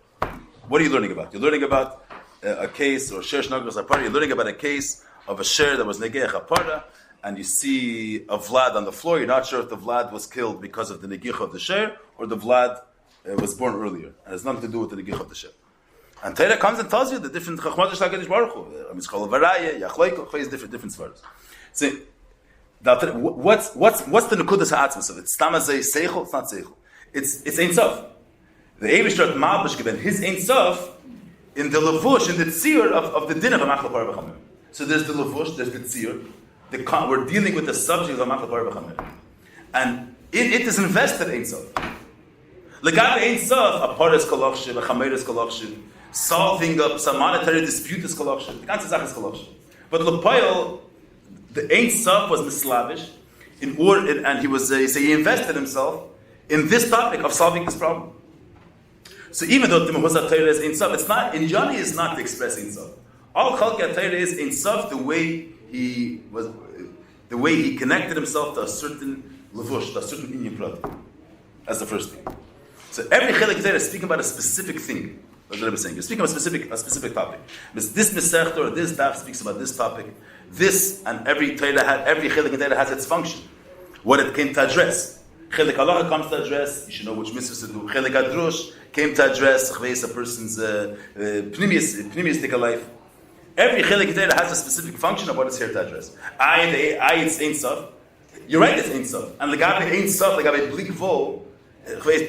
What are you learning about? You're learning about a case, or Sher Shnagos HaParah. You're learning about a case of a Sher that was Negeach HaParah, and you see a Vlad on the floor. You're not sure if the Vlad was killed because of the Negich of the Sher, or the Vlad was born earlier. It has nothing to do with the Negich of the Sher. And Torah comes and tells you the different Chachmaz Shel HaKadosh Baruch Hu. Mitzchol Varaya, Yachloiko, different svaros. So, what's the nekudas ha'atzmus of it? Stamazay seichel. It's not seichel. It's Ein Sof. The Eibishter Ma'abush given his Ein Sof in the levush, in the tzir of the din of a machla parah b'chamer. So there's the levush, there's the tzir. We're dealing with the subject of a machla parah b'chamer, and it is invested Ein Sof. Legabe Ein Sof, a part is kolachshin, a chamer is kolachshin, solving up some monetary dispute is kolachshin. The ganze Sache is kolachshin. But Lepoil, the Ein Sof was mislavish, and he invested himself in this topic of solving this problem. So even though the Mehuzat Torah is Ein Sof, it's not, Inyona is not to express Ein Sof. All Chalkei Torah is Ein Sof, the way he connected himself to a certain levush, to a certain Inyan Prat. That's the first thing. So every Chelek Torah is speaking about a specific thing. That's what I'm saying. You're speaking about a specific topic. This Masechta or this daf speaks about this topic. This and every Chelek Torah has its function. What it came to address. Chelek Halacha comes to address. You should know which mitzvahs to do. Chelek Adrush came to address a person's pneumistic life. Every Chelek Torah has a specific function of what it's here to address. It's Ein Sof. You're right, it's Ein Sof. And Legabe Ein Sof, Legabe Blik Vol,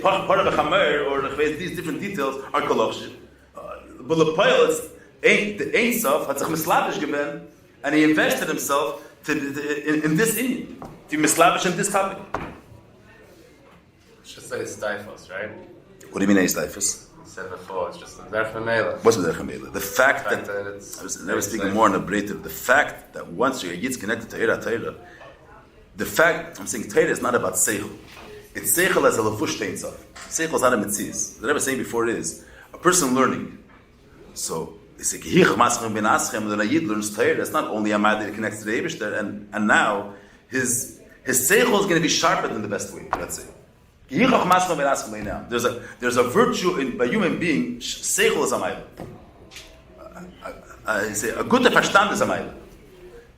part of a Chamer, or these different details are kolachshin. But the Ein Sof had sich mislavish given, and he invested himself in this Inyan, to mislavish in this topic. It's just like a stifles, right? What do you mean, stifles? Said before, it's just a derech hamela. What's the derech hamela? The fact that it's I was never speaking more on a breiter. The fact that once your yid's connected to Torah, the fact I'm saying Torah is not about seichel. It's seichel as a levush Ein Sof. Seichel is not a mitzvah. What I was saying before is a person learning. So it's like hich maschem ben aschem. When a yid learns Torah, it's not only a matter that connects to the Eibishter, and now his seichel is going to be sharper than the best way. Let's say. There's a virtue by human being. Seichel is a mile. I say a good verstand is a mile.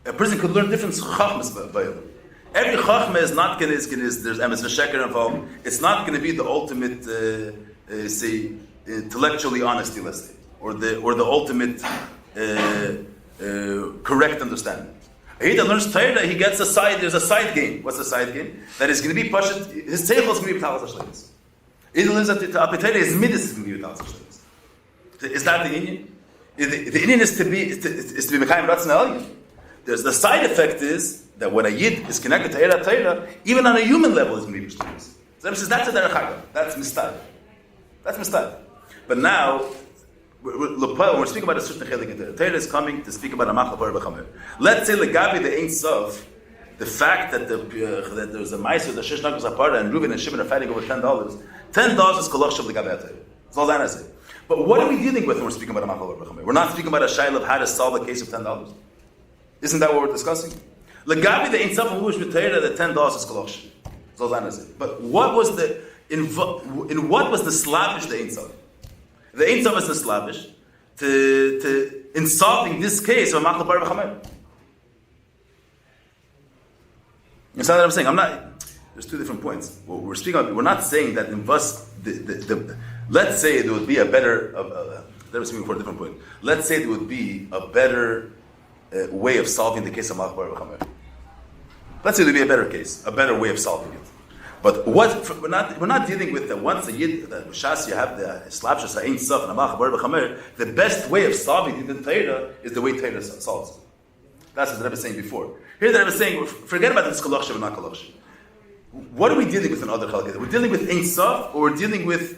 A person could learn different chachmas by him. Every chachma is not going to. There's emes v'sheker involved. It's not going to be the ultimate, say, intellectually honesty, let's say, or the ultimate correct understanding. He that learns Torah, he gets a side. There's a side game. What's the side game? That is going to be pashut. His seichel is going to be b'talas hashleimus. He that learns that Torah, his midas is going to be b'talas hashleimus. Is that the Inyan? The Inyan is to be mekayim ratzon elyon. There's the side effect is that when a yid is connected to Torah, even on a human level, is going to be b'talas. So that says that's a derech hagam. That's mistake. That's mistake. But now, when we're speaking about a certain chelik in Torah, Torah is coming to speak about a machal bar b'chamer. Let's say legabi the Ein Sof, the fact that that there's a ma'aser, the shesh nagos apara, and Reuben and Shimon are fighting over $10. $10 is kolach shav legabi Torah. That's all I say. But what are we dealing with when we're speaking about a machal bar b'chamer? We're not speaking about a shaila of how to solve a case of $10. Isn't that what we're discussing? Legabi the Ein Sof and Lush b'Torah, the $10 is kolach shav. That's all I say. But what was in what was the slavish the Ein Sof? The Ein Sof is the slavish in solving this case of machal bar b'chamer. You understand what I'm saying? There's two different points. What we're speaking about, we're not saying that in Vus, let's say there would be a better, that was speaking for a different point. Let's say there would be a better way of solving the case of machal bar b'chamer. Let's say there would be a better case, a better way of solving it. But we're not dealing with the once a yid, the shas you have the slapshas Ein Sof and a machal bar b'chamer. The best way of solving the Torah is the way Torah solves it. That's what I was saying before. Here, that I was saying, forget about this kolach shav and not kolach shav. What are we dealing with in other chalkei? We're dealing with Ein Sof, or we're dealing with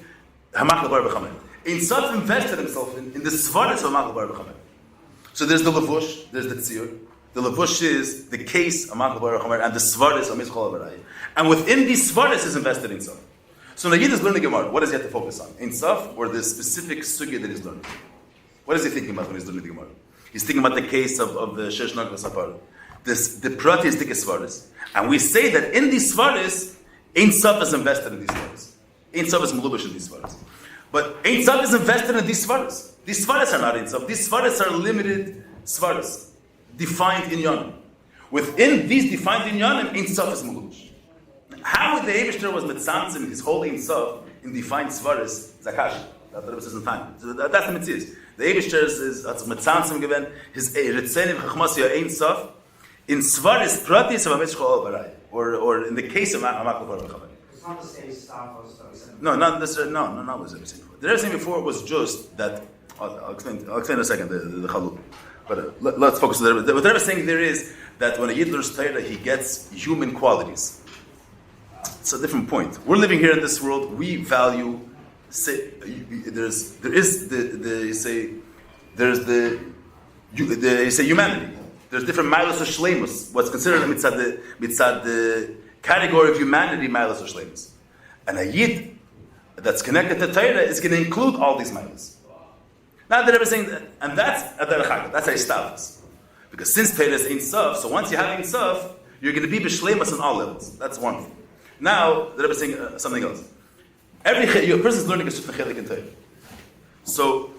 machal bar b'chamer. Ein Sof invested himself in the svaris of machal bar b'chamer. So there's the levush, there's the tziyur. The levush is the case of machal bar b'chamer, and the svaris of mizchol avarai. And within these svaris is invested in Sof. So when a yid is learning Gemara, what does he have to focus on? In Sof, or the specific sugya that he's learning? What is he thinking about when he's learning the Gemara? He's thinking about the case of the shesh nagos apara. The prati is dikes svaris. And we say that in these svaris, Ein Sof is invested in these svaris. Ein Sof is melubash in these svaris. But Ein Sof is invested in these svaris. These svaris are not Ein Sof. These svaris are limited svaris, defined Inyona. Within these defined Inyonim, Ein Sof is melubash. How the Eibishter was mitzamtzim his whole Ein Sof in defined svaris zakash. That's what it says in time. So that's the mitzvah. The Eibishter is mitzamtzim given his ritzenim chachmas Ein Sof in svaris pratis of a mitzvah barai, or in the case of machal bar b'chamer. It's not the same stuff that we said. No, not this. No, what was everything before. The everything before was just that. I'll explain in a second the chaluk. But let's focus on that. What I was saying there is that when a yid learns Torah, he gets human qualities. It's a different point. We're living here in this world. We value. There's humanity. There's different milos or shlemus. What's considered mitzad the category of humanity, milos or shlemus. And a yid that's connected to Torah is going to include all these milos. Not that everything, and that's a status. Because since Torah is Ein Sof, so once you have Ein Sof, you're going to be b'shlemus on all levels. That's one thing. Now, the Rebbe is saying something else. Every person is learning a certain chelik in Torah. So,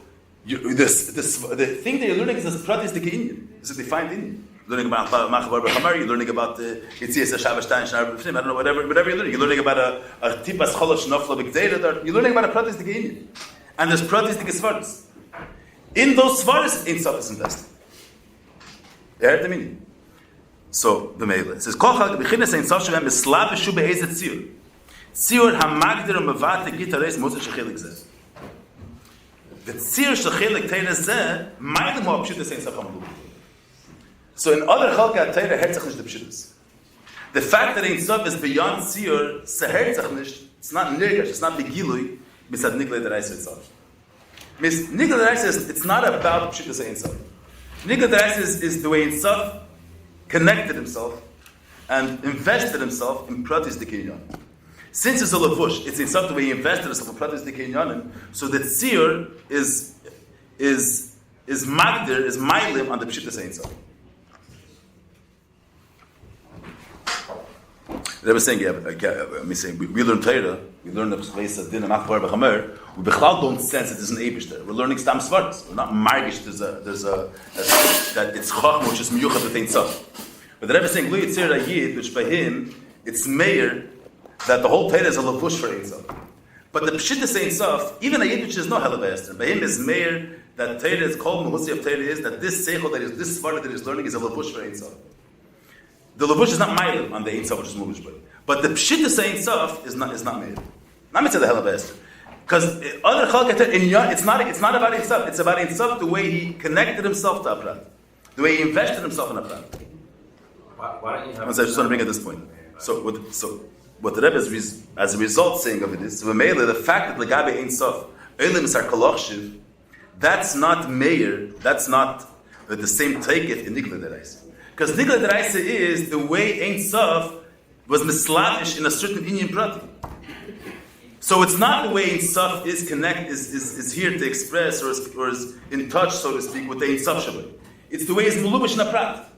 the thing that you're learning is this pratis de Inyan. It's a defined Inyan. You're learning about Machavar B'Chamar, you're learning about Yitzias HaShavashtain, Shnar B'Fnim, I don't know, whatever you're learning. You're learning about a Tipas Cholosh Nofla B'Gdeira, you're learning about a pratis de Inyan. And there's pratis de Svaris. In those Svaris, Ein Sof is invested. You heard the meaning? So, the Meile. It says, Kol Chalak B'Chines Ein Sof Shem Mislav V'Shu Be'ezet Tziyur. Tziyur HaMagdir Mevate Gitares Moshe Shechelik Zeh. The Tziyur Shechelik Teira Zeh Ma'adim HaPshutas Ein Sof HaMalu. So in other Chalka Teira Herzach Nish the Pshutas. The fact that Ein Sof is beyond Tziyur Seherzach Nish, it's not Nirgash, it's not Begilui, Mitzad Niglei Deraisa itself. Niglei Deraisa is, it's not about Pshutas Ein Sof. Niglei Deraisa is the way Ein Sof connected himself and invested himself in pratis de Inyona. Since it's a lavush, it's in such a way he invested himself in pratis de Inyona, so that Shiur is magdir, is mailim on the pshittas ein sof. They were saying, we learn Torah, we learn the place of din and machbar b'chamer. We bechlal don't sense it is an eibishter. We're learning stam svarts. We're not margish. That it's chachma which is miyuchat with ein sof. But the Rebbe is saying, Lu Yitzir Yid, which by him it's Meir, that the whole Torah is a lavush for ein sof. But the pshittas ein sof, even a Yid which is no halabayester, by him is Meir that Torah is called Mahusi of Torah is that this seichel that is this svara that is learning is a lavush for ein sof. The lavush is not mailim on the ein sof which is muvish, but the pshittas ein sof is not Meir. Not mitzvah the halabayester. Because other chalkat it's not about ein sof. It's about ein sof the way he connected himself to Aprat, the way he invested himself in Aprat. Why don't you have? I just want to bring at this point. So what the Rebbe is as a result saying of it is the fact that Lagabe Ein Sof Elim Sar Kolochshiv, that's not Meir, that's not the same takeif in Niglei Deraisa. Because Niglei Deraisa is the way Ein Sof was mislavish in a certain Inyan Prati. So it's not the way Ein Sof is here to express or is in touch, so to speak, with the Ein Sof Shabbat. It's the way it's mulubish in a Prat.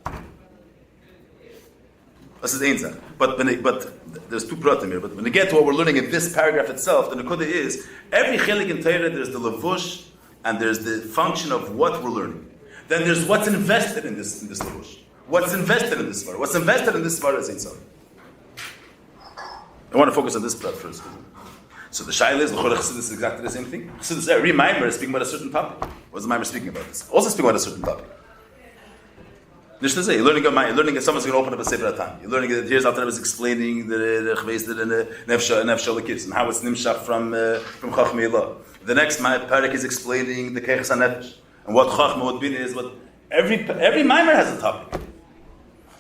This is Ein Sof. But there's two pratim here. But when we get to what we're learning in this paragraph itself, the Nekuda is every chelik in Torah there's the levush and there's the function of what we're learning. Then there's what's invested in this levush. What's invested in this svara? What's invested in this svara is Ein Sof. I want to focus on this prat first. So the Shel is HaChassidus is exactly the same thing. HaChassidus, every Maamar is speaking about a certain topic. What's the Maamar speaking about this? Also speaking about a certain topic. You're learning that someone's going to open up a Sefer Atan. You're learning that here's Alter Rebbe is explaining the Chveisted and the Nefesh Lekis and how it's Nimshach from Chachmei Elah. The next parak is explaining the Keches HaNefesh and what Chachma would be is what every Maamar has a topic.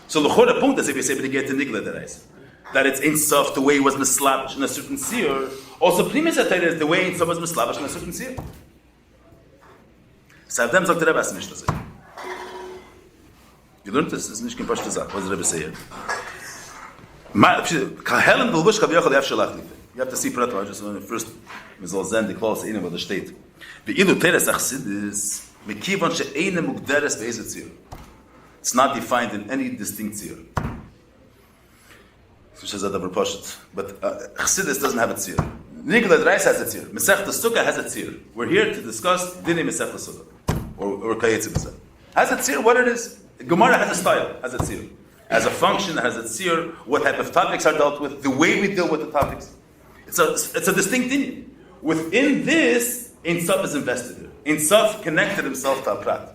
So the Chora Punkt is if you say to get to Niglei Deraisa, that it's Ein Sof the way he was mislavish in a certain Shiur. Also Primis Atayr is the way Ein Sof was mislavish in a certain Shiur. So Avdem sagt der Rebbe nicht das. You learned this? It's nicht kein Pashto Zach. What does the Rebbe say here? You have to see Prat. I just want to first the close in what the state. It's not defined in any distinct Shiur. But Chassidus doesn't have a Shiur. Niglei Deraisa has a Shiur. Masechta Sukkah has a Shiur. We're here to discuss Dinei Masechta Sukkah or Kayetzi Masechta. Has a Shiur what it is? Gemara has a style, has a tzir. As a function, has a tzir, what type of topics are dealt with, the way we deal with the topics. It's a distinct thing. Within this, Ein Sof is invested here. Ein Sof connected himself to Aprat.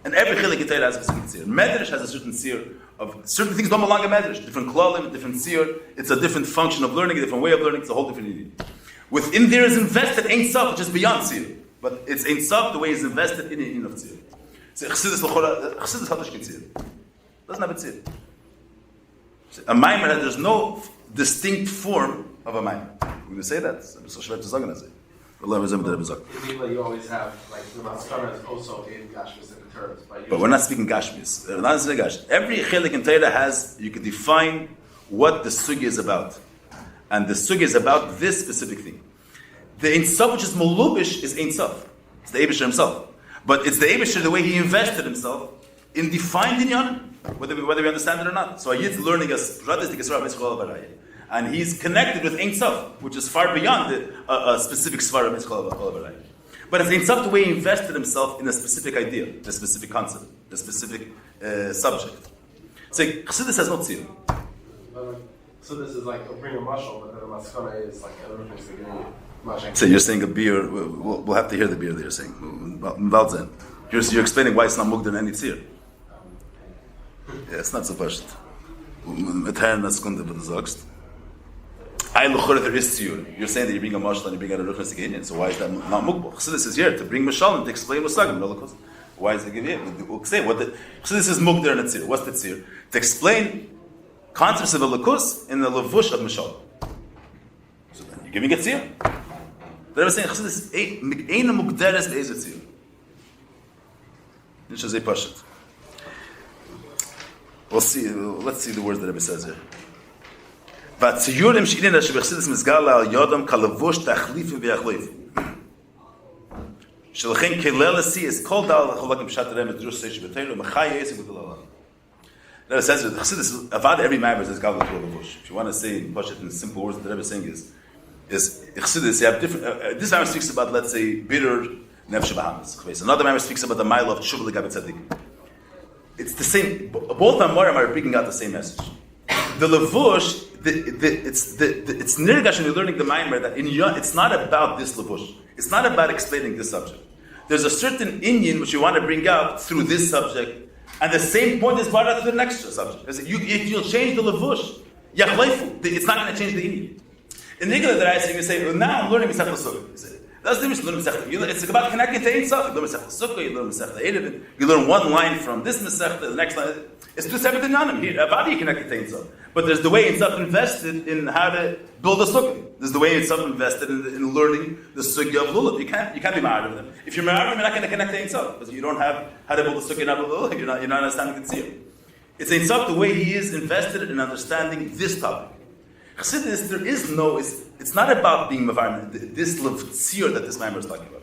And every chilik in Torah has a certain tzir. Medrash has a certain tzir of certain things don't belong in Medrash. Different klalim, different tzir. It's a different function of learning, a different way of learning. It's a whole different idea. Within there is invested Ein Sof, which is beyond tzir. But it's Ein Sof the way it's invested in the in of tzir. Chassidus Hadash Kitzir doesn't have a tzir. A Maamar, there's no distinct form of a Maamar. We're going to say that. So schwer zu sagen, You always have, like, the Maskana is also in Gashmis and Toras. But we're not speaking Gashmis. Not speaking Gash. Every chelik in Torah has, you can define what the sugi is about. And the sugi is about this specific thing. The Ein Sof, which is Molubish, is Ein Sof. It's the Eibusher himself. But it's the Eibusher, the way he invested himself in defined Inyona, whether we understand it or not. So a Yid's learning as and he's connected with Ein Sof, which is far beyond a specific Svara Mitzchol. But it's Ein Sof the way he invested himself in a specific idea, a specific concept, a specific subject. So Chassidus has no tzir. So this is like a bring a mashal, but then a Maskana is like everything's beginning. So you're saying a beer, we'll have to hear the beer that you're saying. You're explaining why it's not mugdar in any tzir. Yeah, it's not so pushed. There is tzir. You're saying that you bring a mashal and you bring out a ruchnas again, so why is that not mugdar? Chassidus is here to bring mashal and to explain musagim. Why is it given? We'll say what the Chassidus is mugdar in a tzir. What's the tzir? To explain Kuntres of a lakus in the levush of mashal. So then you're giving a tzir. The Rebbe is saying Chassidus ain't a mugdares be'ez a tzir. This is a pashut. We'll see. Let's see the words that the Rebbe says here. Shiurim she'inina shebechsidus mizgala al yodam kalavush tachlifim ve'achleifim. Shelachin kelelasi is called al cholakim pshatarem et drush seish b'teiru mechayes v'gulala. The Rebbe says that the Chassidus avad every Maamar says gal v'lavush. If you want to say pashut in simple words, the Rebbe is saying is Chassidus. You have different. This Maamar speaks about, let's say, bitter nefesh b'hamas. Another Maamar speaks about the mile of tshuva l'gabet tzaddik. It's the same. Both Maamorim are bringing out the same message. The levush, it's nirgash when you're learning the Maamar that it's not about this levush. It's not about explaining this subject. There's a certain inyan which you want to bring out through this subject, and the same point is brought out through the next subject. If you'll change the levush, yachleifu, it's not going to change the inyan. In Nigla that I say, you say, well, now I'm learning Masechta Sukkah. You say, that's the difference. You learn Masechta. It's about connecting to Ein Sof. You learn Masechta Sukkah, you learn Masechta Erevin. You learn one line from this Masechta, the next line. It's two separate Inyanim. How do you connect it to Ein Sof? But there's the way Ein Sof invested in how to build a Sukkah. There's the way Ein Sof invested in learning the Sukkah of Lulav. You can't be mad of them. If you're mad of them, you're not going to connect to Ein Sof because you don't have how to build a Sukkah of Lulav. You're not understanding the Tzir. It's Ein Sof the way he is invested in understanding this topic. Chassidus, there is no. It's not about being mavar. This tzir that this Maamar is talking about.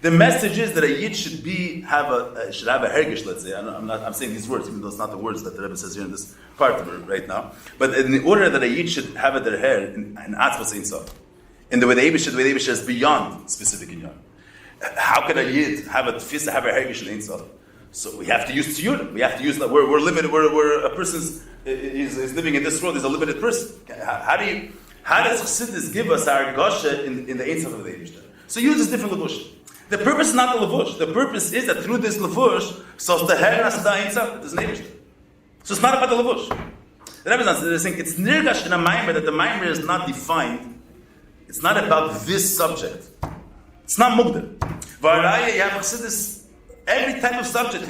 The message is that a yid should have a hergish. Let's say I'm saying these words, even though it's not the words that the Rebbe says here in this part of it right now. But in order that a yid should have a derher in atzvas Ein Sof, in the way the Eibusher is beyond specific inyan. How can a yid have a tefisa, have a hergish in Ein Sof? So we have to use tziyurim. We have to use that. We're limited. We're a person's is living in this world. He's a limited person. How does Chassidus give us our gosha in the Ein Sof of the Eibusher? So use this different levush. The purpose is not the levush. The purpose is that through this levush, so the her has the Ein Sof. There's an Eibusher. So it's not about the levush. The Rebbe is saying it's nirgash in a Maamar that the Maamar is not defined. It's not about this subject. It's not mugdar. V'araya you have Chassidus. Every type of subject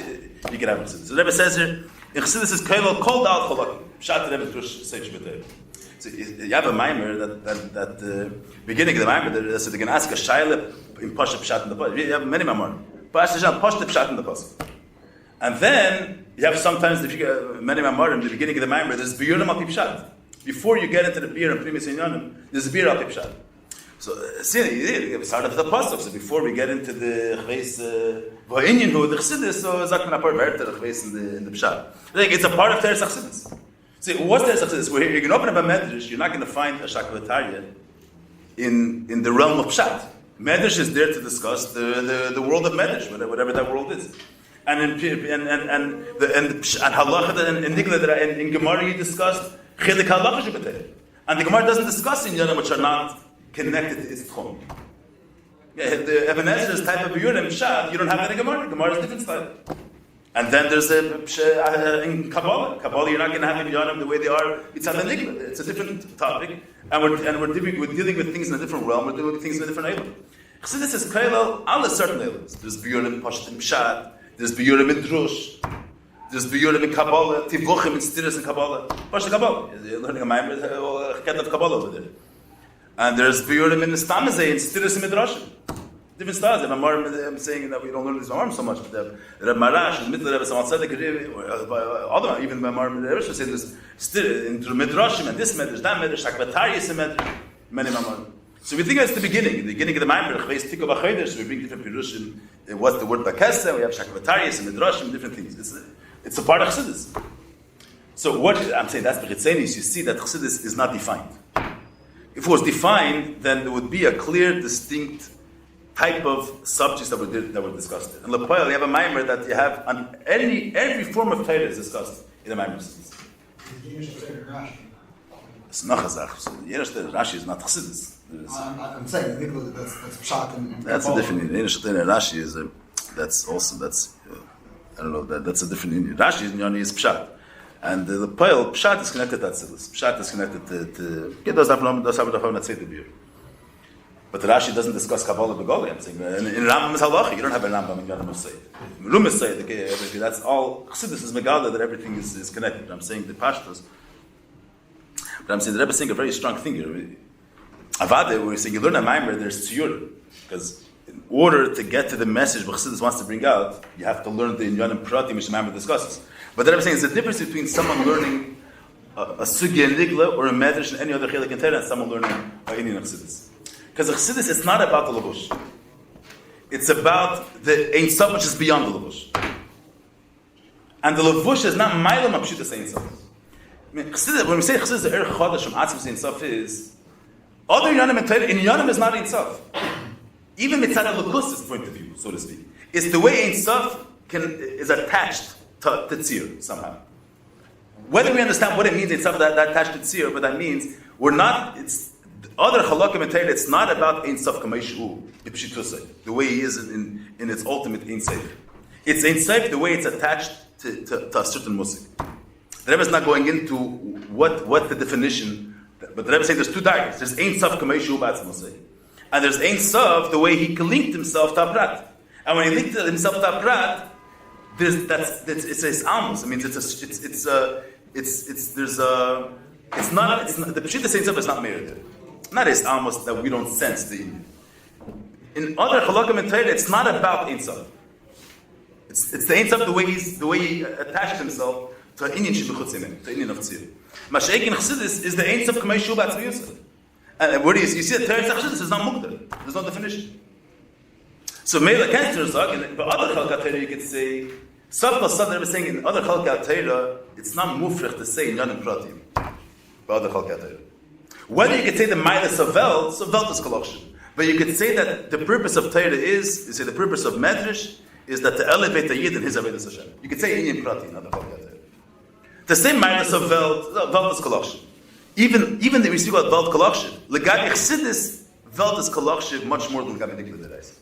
you can have Chassidus. The Rebbe says here, in Chassidus is kol dal cholakim. Pshat Rebbe drush seish b'teiru. So you have a Maamar that beginning of the Maamar, so they can ask a shaila in Pasha Pshat in the Pasuk. You have many Maamar. Pasha Pshat in the Pasuk. And then you have sometimes many Maamar in the beginning of the Maamar. There's biurim al pshat. Before you get into the beer and previous inyanim, there's biur al pshat. So see, we started with the pasuk. So before we get into the chveis va'inyan who the Chassidus, so zakman apart verter chveis in the pshat. Like it's a part of Teres Chassidus. See, what's Teres Chassidus? Where you can open up a medrash, you're not going to find a shakavatarya in the realm of pshat. Medrash is there to discuss the world of medrash, whatever that world is. And in halacha and nigla that in Gemara you discussed chilik halacha shebetei, and the Gemara doesn't discuss Inyona which are not connected to its tchum. The Ebenezer's type of biurim pshat you don't have that in Gemara. Gemara is different style. And then there's in Kabbalah. Kabbalah you're not going to have Inyona the way they are. It's on the nigla. It's a different topic, and we're dealing with things in a different realm. We're dealing with things in a different elam. So this is kailal ala certain elams. There's biurim pashtim pshat. There's biurim in drush. There's Shiurim in Kabbalah, Tivuchim in Stiris in Kabbalah. What's the Kabbalah? You're learning a Maamar, a kind of Kabbalah over there. And there's Shiurim in Stamazay in Stiris in Midrashim. Different styles. I'm saying that we don't learn these Maamar so much, but the Marash, the Middle Rebbe, someone said they could even Maamar Rebbe say this into the Midrashim and this Midrash, that Midrash, Akbatarius and many Maamar. So we think that's the beginning of the Maamar. So we bring different Pirushim. What's the word Bakesa? We have Shakvatarius and Midrashim, different things. It's a part of Chassidus. So what I'm saying, that's the Chitzenis. You see that Chassidus is not defined. If it was defined, then there would be a clear, distinct type of subjects that were discussed. And Lepoil, you have a Maamar that you have on every form of Torah is discussed in the Maamar. It's not Chazach. So Rashi is not Chassidus. I'm saying that's pshat and that's a different Indian. Rashi is I don't know, that's a different Indian. Rashi Inyona is pshat. And the Poel, pshat is connected to Atzilus. Pshat is connected to does have not say the beer. But Rashi doesn't discuss Kabbalah Begoli. I'm saying in Rambam is halacha. You don't have a Rambam in Yonam Say. Rum is say that's all Chassidus is Megala that everything is connected. I'm saying the Pashtos. But I'm saying the Rebbe is saying a very strong thing here. Avade, we're saying you learn a Maamar, there's Shiur, because in order to get to the message what Chassidus wants to bring out, you have to learn the Inyona Pratim which the Maamar discusses. But then I'm saying there's a difference between someone learning a Sugya and Nigla or a Medrash and any other Chelik and Torah and someone learning a Inyona Chassidus. Because the Chassidus is not about the Lavush. It's about the Ein Sof which is beyond the Lavush. And the Lavush is not Mailam Apshutas Ein Sof. When we say Chassidus, the Erech Chodesh from Atzvus Ein Sof is other Inyonim and Torah, Inyonim is not Ein Sof. Even Mitzad Elokus' point of view, so to speak. It's the way Ein Sof is attached to Tzir somehow. Whether we understand what it means Ein Sof that attached to Tzir, but that means it's other Chalakim and Torah, it's not about Ein Sof Kameshu, the way he is in its ultimate Ein Sof. It's Ein Sof the way it's attached to a certain Musik. The Rebbe is not going into what the definition. But the Rebbe is saying there's two diaries. There's Ein Sof Kameshu B'atzmosei, and there's Ein Sof the way he linked himself to Prat. And when he linked himself to Prat, it's his almos. I mean, the Pshita Ein Sof is not Meir there. Not his almos that we don't sense the Indian. In other Chalakim and Torah, it's not about Ein Sof. It's the Ein Sof the way he attached himself to Inyan Shibuchutzinim, to Inyan of Tzir. Mashiach in Chassidus is the Ein Sof Kameshu B'atzmiyusah. And what is you see that Teretz Chassidus is not Mugdar. There's no definition. So Meila Kester Zog, and but other Chalkat Torah you could say Sof Pasad. They're saying in other Chalkat Torah it's not mufrich to say Inyan and Pratim. But other Chalkat Torah, whether you could say the Milas of Velt is Kolokshim, but you could say that the purpose of Torah is, you say the purpose of Medrash is that to elevate the Yid in his Avodas Hashem. You could say Inyan Pratim, other Chalkat Torah. The same minus of Velt is Kolokshim. Even that we speak about Velt Kolokshim, Legabi Chassidus, Velt is Kolokshim much more than Legabi Nigla Derais.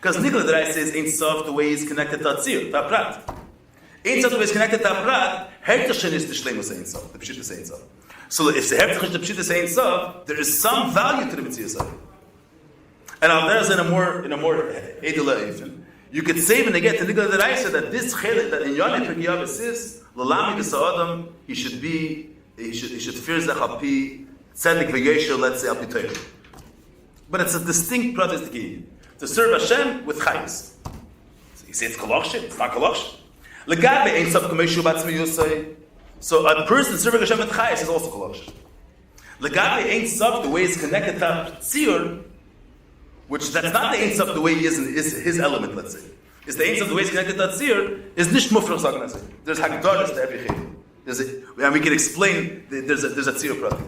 Because Nigla Derais says Ein Sof the way he's connected to Tzir, to Prat. Ein Sof the way he's connected to Prat, Hertashen is the Shlemus Ein Sof, the Pshitas Ein Sof. So if the Hertashen is the Pshitas Ein Sof, there is some value to the Mitzvah Sof. And now there's in a more Edela even. You could say when they get to Nigla Derais that this Chelik that in Inyona Perkiyavis is Lalami Adam, he should fear Zechapi, Tzedek V'Yesher, let's say Alpi Torah. But it's a distinct protest to serve Hashem with Chayis. So you say it's Kolokshim, it's not Kolokshim. Legabe Ein Sof Kameshu B'atzmiyusah. So a person serving Hashem with Chayis is also Kolokshim. Legabe Ein Sof the way it's connected to Tzir, which that's not the Ein Sof the way he is his element, let's say. It's the Ein Sof the way it's connected to Tzir, is Nish Mufrach Zagnaseh. There's Hagdaras to every Chayim. And we can explain there's a Tzir Prati.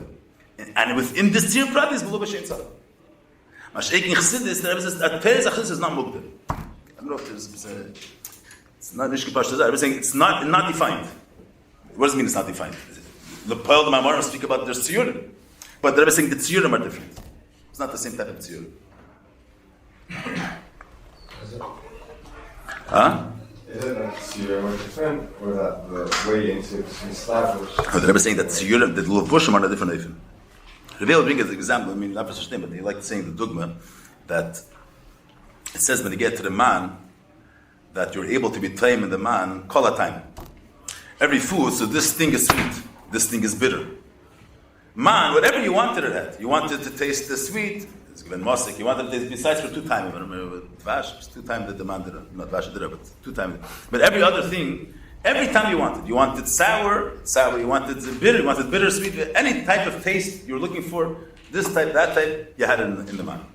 And within this Tzir Prati is B'lo B'Shein Tzad. Mashiach in Chassidus, the Rebbe says that Teres HaChassidus is not Mugdar. I don't know if it's not Nishki Pashta Zah. I'm saying it's not defined. What does it mean it's not defined? The Poel, the Maamar speak about there's Shiurim. But the Rebbe is saying the Shiurim are different. It's not the same type of Shiurim. Huh? Is it that Shiurim are different, or that the way into established? The Rebbe is saying that Shiurim, the Levushim are different even. Rebbe will bring as an example, I mean, not for such thing, but they like saying the Dugma, that it says when you get to the man, that you're able to be time in the man, call a time. every food, so this thing is sweet, this thing is bitter. Man, whatever you wanted it had. You wanted to taste the sweet, it's given Mosik. You wanted to taste, besides for 2 times, I remember with Vash, it's 2 times that the man did it. Not Vash did it, but 2 times. But every other thing, every time you wanted sour, you wanted bitter, you wanted bittersweet, any type of taste you were looking for, this type, that type, you had it in the man.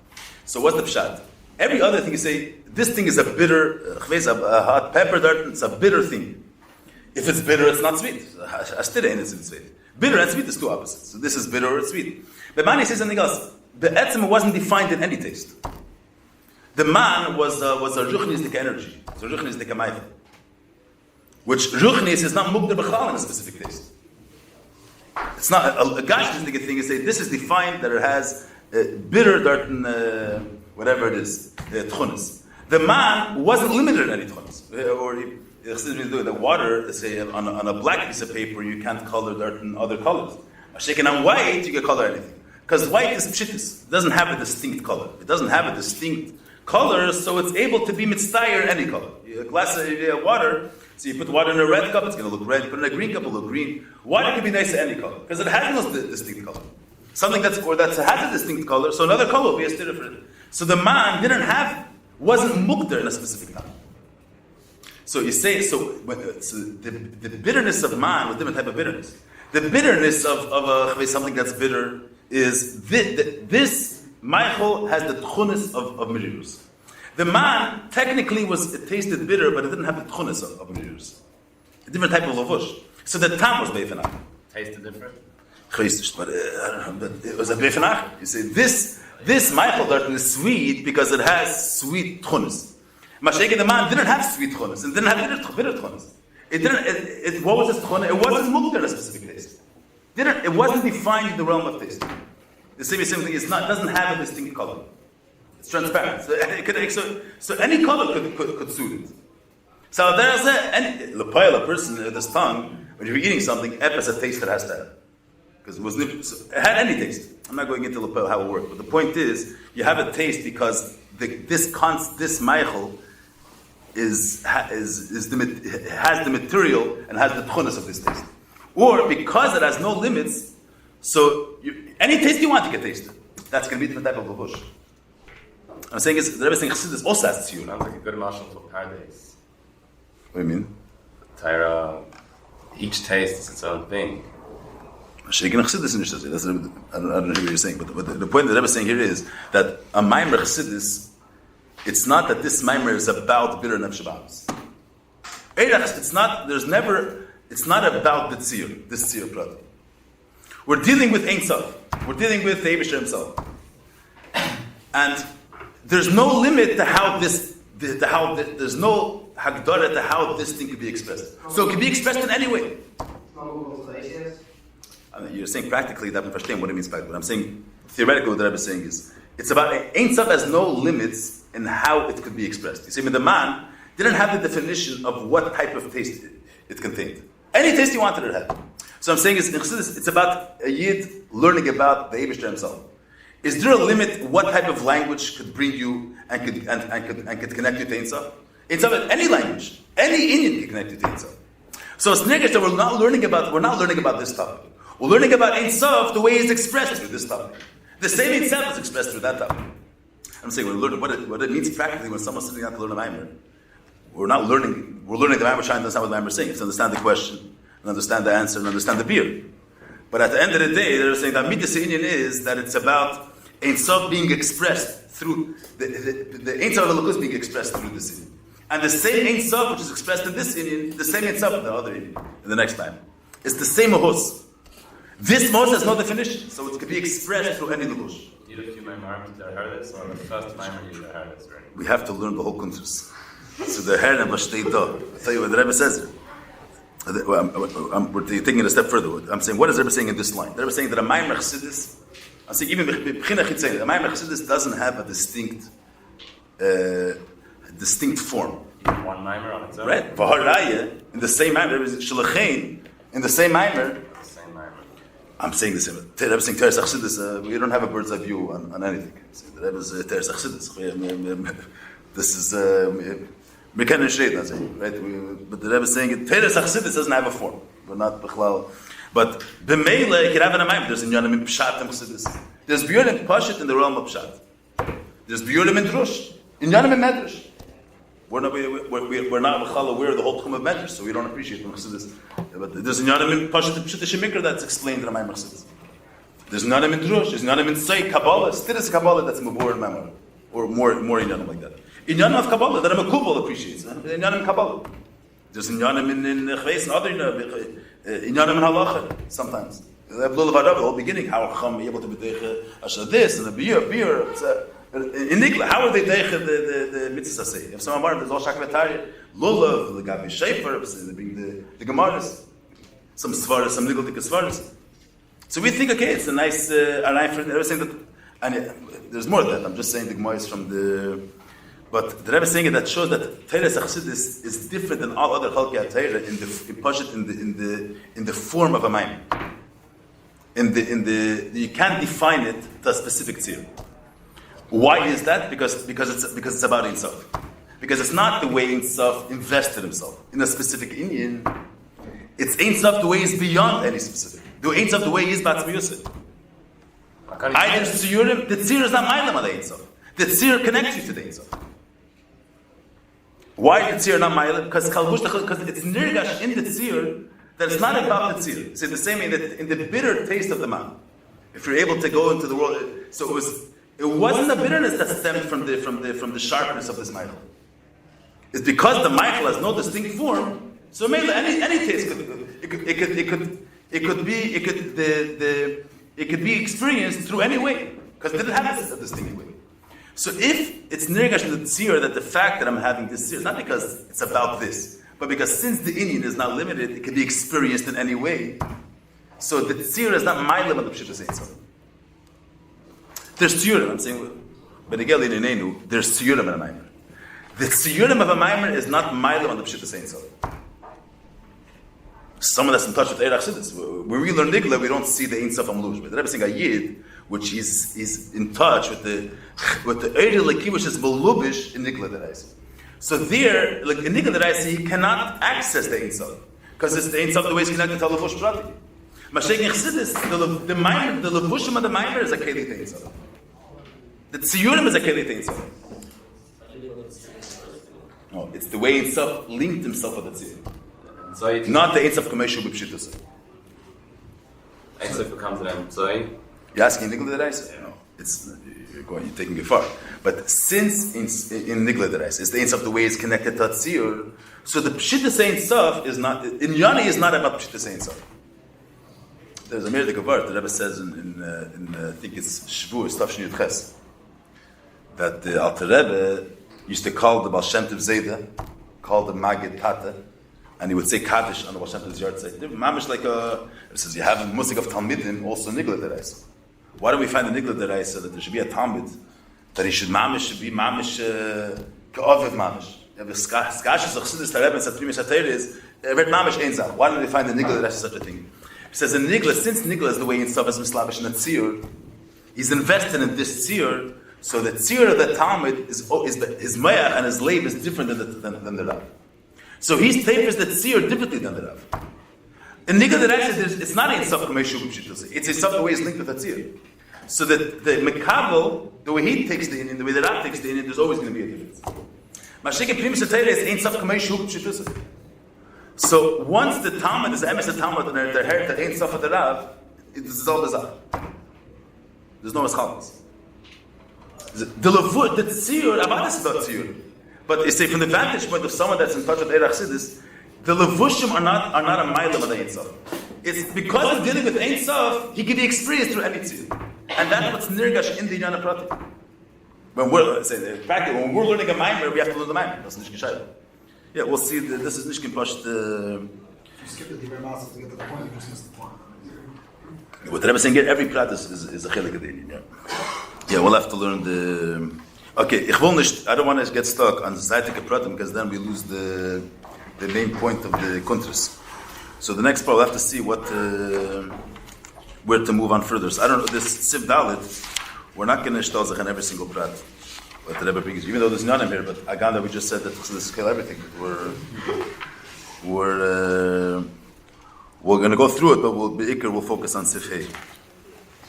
So what's the pshat? Every other thing you say, this thing is a bitter, a hot pepper dart, it's a bitter thing. If it's bitter, it's not sweet. Astira ain't sweet. Bitter and sweet is 2 opposites. So this is bitter or sweet. But man, he says something else. The etzem wasn't defined in any taste. The man was a ruchnistic energy. It's a ruchnistic amayim. Which ruchnis is not mukder b'chalal in a specific taste. It's not a gashnistic thing. You say this is defined that it has bitter dart and whatever it is, tchunis. The man wasn't limited in any tchunis. The water, say on a black piece of paper, you can't color dart in other colors. Shaken on white, you can color anything. Because white is pshittis. It doesn't have a distinct color. It doesn't have a distinct color, so it's able to be mitztayer any color. A glass of water, so you put water in a red cup, it's going to look red. You put it in a green cup, it'll look green. Water can be nice to any color, because it has no distinct color. Something that has a distinct color, so another color will be a stira for it. So the man wasn't mukder in a specific time. So you say, the bitterness of man was a different type of bitterness. The bitterness of something that's bitter is this Michael has the tchunis of merirus. The man technically it tasted bitter, but it didn't have the tchunis of merirus. A different type of lavush. So the tam was beifenach. Tasted different? But I don't know, but it was a beifenach. You say this Michael is sweet because it has sweet tchunis. Mashayke, the man didn't have sweet tchunis and didn't have bitter tchunis. What was his tchunis? It wasn't mukder in a specific taste. It wasn't defined in the realm of taste. The same thing doesn't have a distinct color. It's transparent. So any color could suit it. So there's a person with his tongue, when you're eating something, it has a taste that has to have. Because it had any taste. I'm not going into how it worked, but the point is, you have a taste because this Michael has the material and has the tchunas of this taste. Or because it has no limits, so any taste you want, you can taste it. That's going to be different type of lavush. I'm saying the Rebbe is saying Chassidus also has Shiur. Sounds like a good marshal for paradise. What do you mean? Tyra, each taste is its own thing. I don't know what you're saying, but the point that the Rebbe is saying here is that a Maamar Chassidus, it's not that this Maamar is about bitter nefesh b'amis. It's not about this tzir product. We're dealing with Ein Sof. We're dealing with the Eibusher himself. And there's no limit to how there's no hagdara to how this thing could be expressed. So it can be expressed in any way. You're saying practically that what it means by what I'm saying theoretically what the Rebbe is saying is it's about Ein Sof has no limits in how it could be expressed. You see, the man didn't have the definition of what type of taste it contained. Any taste you wanted it had. So I'm saying it's about a Yid learning about the Eibusher himself. Is there a limit what type of language could bring you and could connect you to Ein Sof? Ein Sof, any language, any Indian can connect you to Ein Sof. So it's negative that we're not learning about this topic. We're learning about Ein Sof the way it's expressed through this topic. The same Ein Sof is expressed through that topic. I'm saying we're learning what it means practically when someone's sitting down to learn a Maamar. We're learning the Maamar trying to understand what the Maamar is saying, to understand the question, and understand the answer, and understand the beer. But at the end of the day, they're saying that Midas Inyan is that it's about Ein Sof being expressed through the Ein Sof of the Lukus being expressed through this Inyan. And the same Ein Sof which is expressed in this Inyan, the same Ein Sof in the other Inyan, in the next time. It's the same Mahus. This Mahus has no definition, so it can be expressed through any Lukush. You need a few Maamar to hear this, or the first Maamar you heard this, right? We have to learn the whole Kuntres. So the Herr and Bashtei Do. I'll tell you what the Rebbe says here. We're taking it a step further. I'm saying, what is the Rebbe saying in this line? The Rebbe is saying that a Maamar Chassidus, I'm saying even B'china Chitzayim, a Maamar Chassidus doesn't have a distinct form. One Maamar on its own? Right. V'haraya, in the same Maamar, Shelachain, in the same Maamar. I'm saying the same. The Rebbe is saying Toras HaChassidus, we don't have a bird's eye view on anything. The Rebbe is Toras HaChassidus. This is, We can't shade, that's it, right? But the Rebbe is saying, Toras HaChassidus doesn't have a form. We're not Bechlal. But B'meila, you can have an Maamar. There's Inyona in Pshat and Chassidus. There's Shiurim Pashit in the realm of Pshat. There's Shiurim in Drush. Inyona in Medrash. We're not Bechlal aware of the whole Tchum of Medrash, so we don't appreciate the Chassidus. But there's Inyona in Pashit and Pshat Shemikra that's explained in the Maamar Chassidus. There's Inyona in Drush. There's Inyona in Say Kabbalah. Still is Kabbalah that's Mabur and Maamar. Or more Inyona like that. Inyona of Kabbalah that a Makubal appreciates. Inyona in Kabbalah. There's Inyona in Chveis and other Inyona in Halacha sometimes. The whole beginning, how Chacham able to be this and the beer. In Nikla, how are they the mitzvah say? If some Maamar, there's all Shakvatari, Lulav, the Gabi Shefer, they bring the Gemaras, some Svaras, some legal Svaras. So we think, okay, it's a nice, friend. I was saying that, and there's more than that. I'm just saying the Gemaras from the. But the Rebbe is saying that shows that Toras HaChassidus is different than all other Chalkei HaTorah in the form of a Maamar. You can't define it to a specific tzir. Why is that? Because it's about himself. Because it's not the way himself invested himself in a specific Indian. It's himself the way he's beyond any specific. The himself the way he is Batzmi Yosef. Either Shiurim, the tzir is not Mailam on the himself. The tzir connects you to the himself. Why the tzir not Mailam? Because it's nirgash in the tzir that it's not about the tzir. It's in the same way that in the bitter taste of the man, if you're able to go into the world, so it wasn't the bitterness that stemmed from the sharpness of this Michael. It's because the Michael has no distinct form. So maybe any taste it could be experienced through any way because it didn't have a distinct way. So if it's nirgash in the tzir that the fact that I'm having this tzir is not because it's about this, but because since the Indian is not limited, it can be experienced in any way. So the tzir is not my limit of Pshita Sein Sof. There's Shiurim, I'm saying, Benegel in Inenu, there's Shiurim in a Maamar. The Shiurim of a Maamar is not my limit of Pshita Sein Sof. Someone that's in touch with HaChassidus. When we learn Nikla, we don't see the Ein Sof Amlush. But the Rebbe is saying a Yid, which is in touch with the Eirel Leki, which is Melubish in Nikla Deraisa. So there, like in Nikla Deraisa, he cannot access the Ein Sof. Because it's the Ein Sof the way it's connected to Levush Prati. Mashiach in Chassidus, the Levushim of the Maamar is a Keli Ein Sof. The Shiurim is a Keli Ein Sof. No, it's the way Ein Sof linked himself with the Tzir. Not the Ein Sof Kameshu B'Pshitusa. Ein Sof becomes an Emtzai. You're asking Nigla Deraisa? No, you're taking it far. But since in Nigla Deraisa, it's the Ein Sof the way it's connected to Tzir, so the Pshitus Ein Sof is not. Inyona is not about Pshitus Ein Sof. There's a Meir the Gavart, the Rebbe says in I think it's Shvu, it's Tav Shniyut Ches, that the Alter Rebbe used to call the Baal Shem Tov Zayda, call the Magid Tata, and he would say Kaddish on the Baal Shem Tov's yard site. Mamish like it says you have a musik of Talmidim, also Nigla Deraisa. Why don't we find the Nigla Deraisa that there should be a Talmid, that he should be Mamish, Ke'ovev Mamish. You have a Skashis of Chassidus, the Rebbe and Satrim Yishatayr is, Mamish Ein Zah. Why don't we find the Nigla Deraisa such a thing? He says in Nigla, since Nigla is the way in Sof is Mislavish and the Tzir, he's invested in this Tzir, so the Tzir of the Talmud his Mayach and his Leib is different than the Rav. So he tapers the Tzir differently than the Rav. In Nigla the Rav says it's not in Sof Kameshu B'Pshitusa. It's in Sof the way it's linked with the Tzir. So that the Mekabel, the way he takes the Indian, the way the Rav takes the Indian, there's always going to be a difference. Mashiach Primus HaTorah is in Sof Kameshu B'Pshitusa. So once the Talmud is emes the Talmud and their heritage ain't stuff of the Rav, it is all bizarre. There's no eschalmas. The Tzir, Avad is about Tzir. But you say from the vantage point of someone that's in touch with HaChassidus, the Levushim are not a Mailam of the Ein Sof. It's because of dealing with Ein Sof, he can be experienced through any Tzir. And that's what's nirgash in the Inyona Prati. When we're learning a Maamar, we have to learn the Maamar. That's nicht gescheit. Yeah, we'll see. This is Nishkin Pash. You skip the Divrei Maaseh to get to the point, you just missed the point. What the Rebbe is saying, every prat is a chelik of the Indian. Yeah, we'll have to learn the. Okay, I don't want to get stuck on the Zaytik Pratim because then we lose the main point of the Kuntres. So the next part we'll have to see where to move on further. So I don't know, this Siv Dalit, we're not going to shtal on every single prat. what the Rebbe brings, even though there's none in here, but again that we just said that this is kill everything. We're going to go through it, but we'll focus on Sifhei.